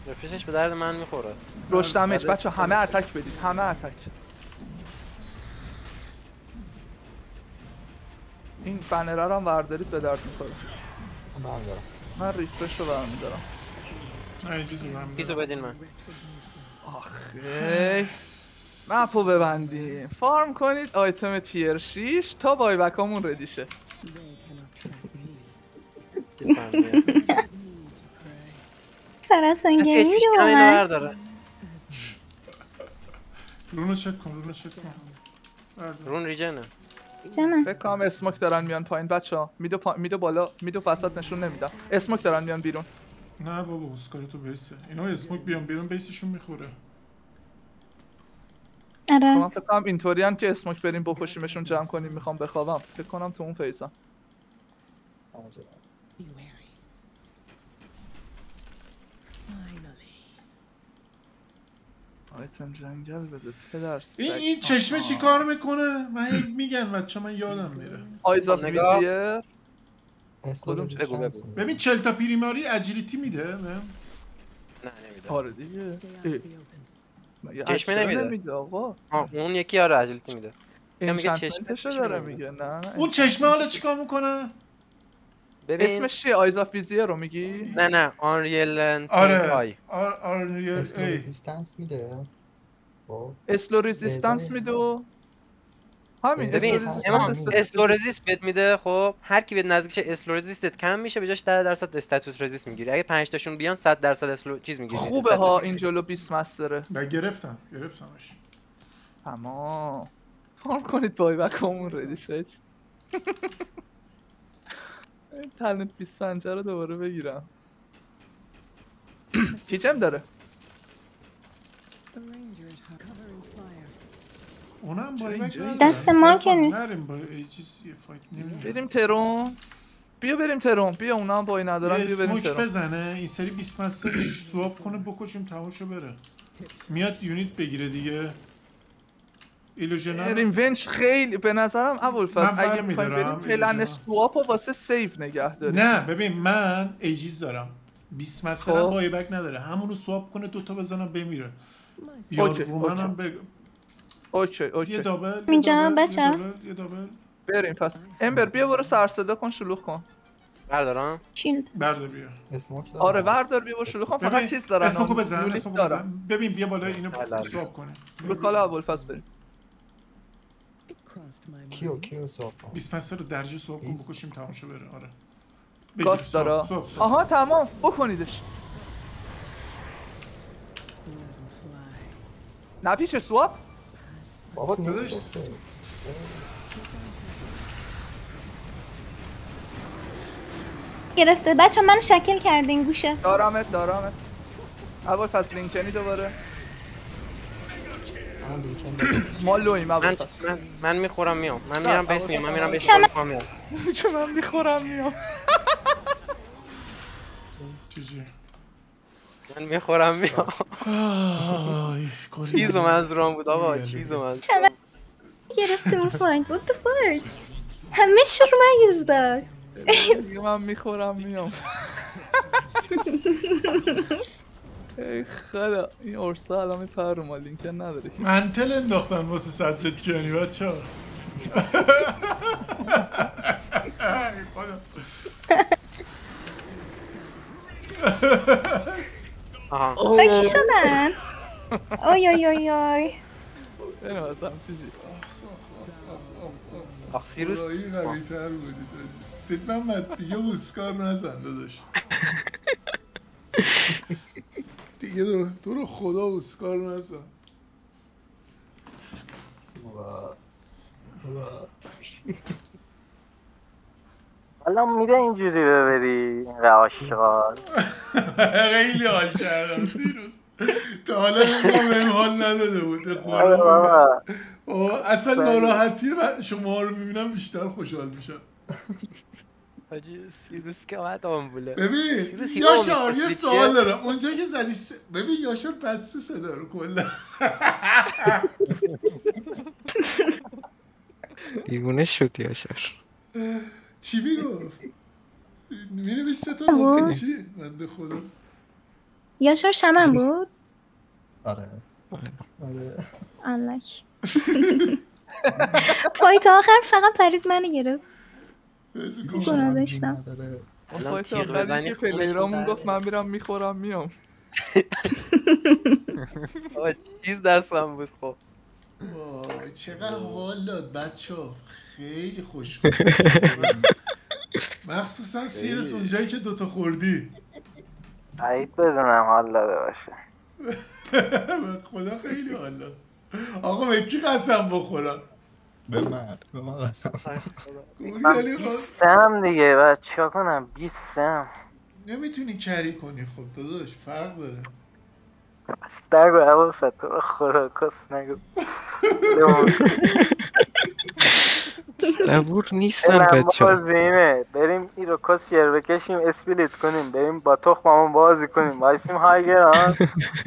رفرشش به درد من میخوره. روش دمیج بچه همه اتک بدید. این بنره رو هم وردارید به درد میخوره. من ریفرش رو برمیدارم. نه اجازه برمیدارم. پیزو بدین من. آخه مپو ببندیم. فارم کنید آیتم تیر 6 تا بای بکامون ردی شه. سراسان گیمی رو برداره. رونو چک کن. رون ریجنه. فکر کنم اسموک دارن میان پایین بچه‌ها. میدو بالا میدو وسط نشون نمیدم. اسموک دارن میان بیرون. نه بابا اسکار تو بیسه. اینا اسموک بیان بیرون بیسشون میخوره. آره. من فکر کنم اینطوریان که اسموک بریم بکشیمشون جمع کنیم میخوام بخوابم. فکر کنم تو اون فیزم. آیتم جنگل بده پدر سگ. این چشمه چی کار میکنه؟ من میگن بچه من یادم میره. آیز آف نگاه. ویزیر کدوم بگو. ببین 40 تا پریماری اجیلیتی میده نه؟ نه نمیده. آره دیگه مگه چشمه اکشن نمیده. آقا اون یکی آره اجلیتی میده. میگه چشمه انچانتمنتشو داره میگه نه اون چشمه حالا چیکار میکنه؟ ببین اسمش چیه آیز آف ویزیر رو میگی؟ نه آنریل آره آی آره رزیستنس میده. خب اسلو رزیستنس میده و همین ببین اسلو امام رزیستنس اسلو رزیست بهت میده. خب هر کی به نزدیک شه اسلو رزیستت کم میشه، به جاش 10% استاتوس رزیست میگیری. اگه 5 تاشون بیان 100% اسلو چیز میگیری. خوبه ها این جلو 20 مستره. و گرفتمش. تمام فارم کنید بای بکامون ردی شد. این تلنت 25 رو دوباره بگیرم. پیچم داره. اونم بایبک نداره. دست ما که نیست. نریم با ایجیس یه فایت نمیدونم. بریم ترون. بریم ترون. بیا اونا هم بای ندارن. بیا بریم اسموک ترون. بزنه این سری 20 مسترش سواب کنه بکشیم تماشا بره. میاد یونیت بگیره دیگه. ایلوژنال ونچ خیلی به نظرم ابوالفضل اگه میخوایم بریم پلن سواپ و واسه سیف نگه داریم. نه ببین من ایجیز دارم 20 مسترم بایبک نداره، همونو سواب کنه دوتا بزنم بمیره. یا رومن هم اوکی یه دابل اینجا بچه یه دابل بریم پس. امبر بیا برو سر صدا کن شلوغ کن. بردارم شیلد بردار بیا. آره بردار بیا برو شلوغ کن. فقط چیز دارن اسموکو بزن ببین بیا بالا اینو سواب کنه. لوکال ابوالفضل بریم. کیو سواب کن 20 مستر رو درجه سواب کن بکشیم تماشا بره. آره گاست داره. آها تمام بکنیدش. نپیشه سواب بابا داداش گرفته. بچه من شکل کرده این گوشه. دارمت ابوالفضل لینکنی دوباره. ما لویم ابوالفضل. من میخورم میام. من میرم بیس میام. من میرم بیس میام. چه من میخورم میام. چیزی من میخورم میام. چیز منظورم بود آقا. چیز منظورم گرفته اون فلانک. What the fuck همه شروع مگیز داد. من میخورم میام. ای خدا این ارسا الان میپره رو ما لینکن نداره. منتل انداختن واسه سجاد کیانی بچه ها. با کی شدن؟ آی آی آی آی اینو هم چیزی سیروس این قوی تر بودید. سید محمد دیگه اسکار نزن داداش. دیگه تو رو خدا اسکار نزن. حالا میره اینجوری ببری این عاشقان. خیلی حال کردم سیروس. تا حالا بهم حال نداده بود. اصلا ناراحتی شما رو میبینم بیشتر خوشحال میشم. حاجی سیروس که باید آمبوله. ببین یاشار یه سوال دارم. اونجا که زدی ببین یاشار بسته صدا رو کلا. دیوونه شد یاشار. چی میگفت؟ میره بیست تا گفته چی؟ بنده خدا. یاشار شمن بود؟ آره آلک پایت آخر فقط پرید منو گرفت. گناه داشتم. پایت آخری که پلیرامون گفت من میرم میخورم میام. چیز دستم بود. خب وای چقدر حال داد بچه ها. خیلی خوش مخصوصا سیرس اونجایی که دوتا خوردی. عید بدونم حال داده باشه. خدا خیلی حال داد. آقا به کی قسم بخورم؟ به من قسم. من 20 هم دیگه بعد چیکار کنم 20 هم نمیتونی کری کنی. خب داداش فرق داره. بس نگو عباست تو رو خدا کس نگو. صبور نیستن دلم بچه ها. باز اینه بریم این رو کاسیر بکشیم اسپلیت کنیم بریم با تخممون بازی کنیم وایسیم هایگران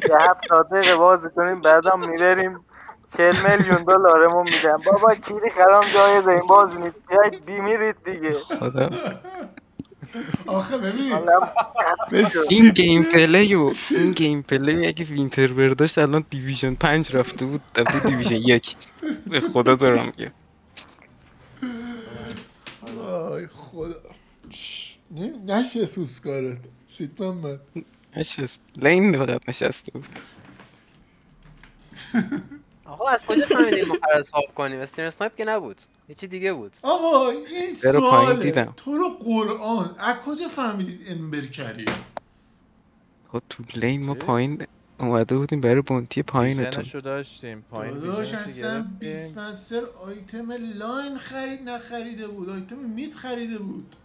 یه 70 دقیقه بازی کنیم بعدم میبریم 40 میلیون دلارمون میدم بابا کیری خرام جایزه این بازی نیست بیایید بیمیرید دیگه خدا آخه ببین این گیم پلی اگه وینتر برداشت الان دیویژن 5 رفته بود رفته دیویژن 1 به خدا دارم میگم. وای خدا نشست اوسکارت سید محمد نشست لین فقط نشسته بود. آقا از کجا فهمیدیم ما قرار ساب کنیم؟ استریم اسنایپ که نبود یه چی دیگه بود. آقا این برو پایین سواله دیدم. تو رو قرآن از کجا فهمیدید امبر کریم؟ خب تو لین ما پایین اومده بودیم برای بونتی پایینتون. ویژنشو داشتیم پایین داداش ویژنشو اصلا گرفتیم. بیسمستر آیتم لاین نخریده بود آیتم مید خریده بود.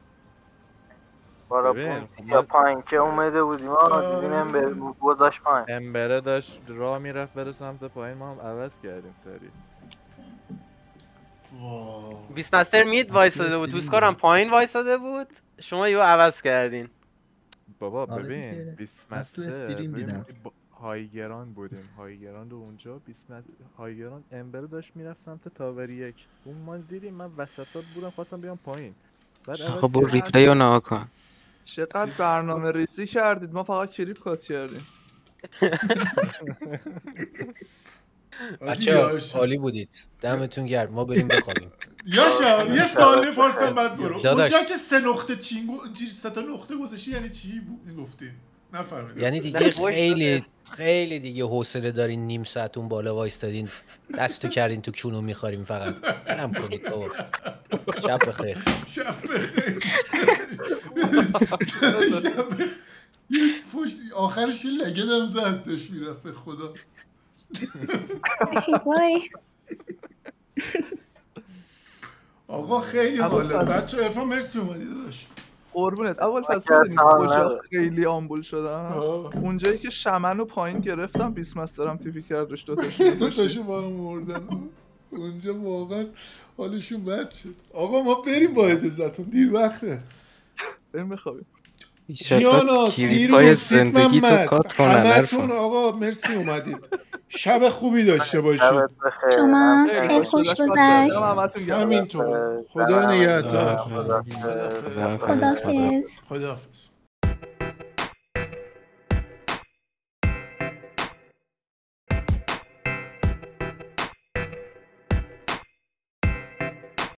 بارا ببین، یا پایین که اومده بودیم دیدیم امبر گذاشت پایین امبره داشت راه میرفت بره سمت پایین ما هم عوض کردیم سریع. بیسمستر مید وایساده بود توسکار هم پایین وایساده بود شما یهو عوض کردین. بابا آره ببین دیگه. از تو 20 استریم دیدم. هایگران بودیم هایگران رو اونجا 20 هایگران امبره داشت میرفت سمت تاور 1 اون ما دیدیم من وسطات بودم خواستم بیام پایین بعد آقا عوض برو کردیم. ریپلی رو نها کن. چقدر برنامه ریزی کردید ما فقط کلیپ کات کردیم. بچه‌ها عالی بودید دمتون گرم ما بریم بخوابیم. یاشار یه سوال بپرسم بعد برو داداش. اونجا که 3 نقطه سه تا نقطه گذاشتی یعنی چی گفتی؟ نفهمیدم. یعنی دیگه خیلی دیگه حوصله دارین نیم ساعت اون بالا وایستادین دستو کردین تو کونو میخوریم فقط برم کنید بابا. شب بخیر. شب بخیر. آخرش که لگدم زد داشت میرفت به خدا. وای آقا خیلی حاله بچه عرفان مرسی اومدی داداش. قربونت اول فصل کجا خیلی آمبول شدم اونجایی که شمن و پایین گرفتم بیسمسترم تیپی کردش دوتاشو با هم مردن اونجا واقعا حالشون بد شد. آقا ما بریم با اجازتون دیر وقته بریم بخوابیم. جیانا سیروس سید محمد همتون آقا مرسی اومدید شب خوبی داشته باشید. شما خیلی خوش گذشت. همینطور خدا نگهدار. خداحافظ. خداحافظ.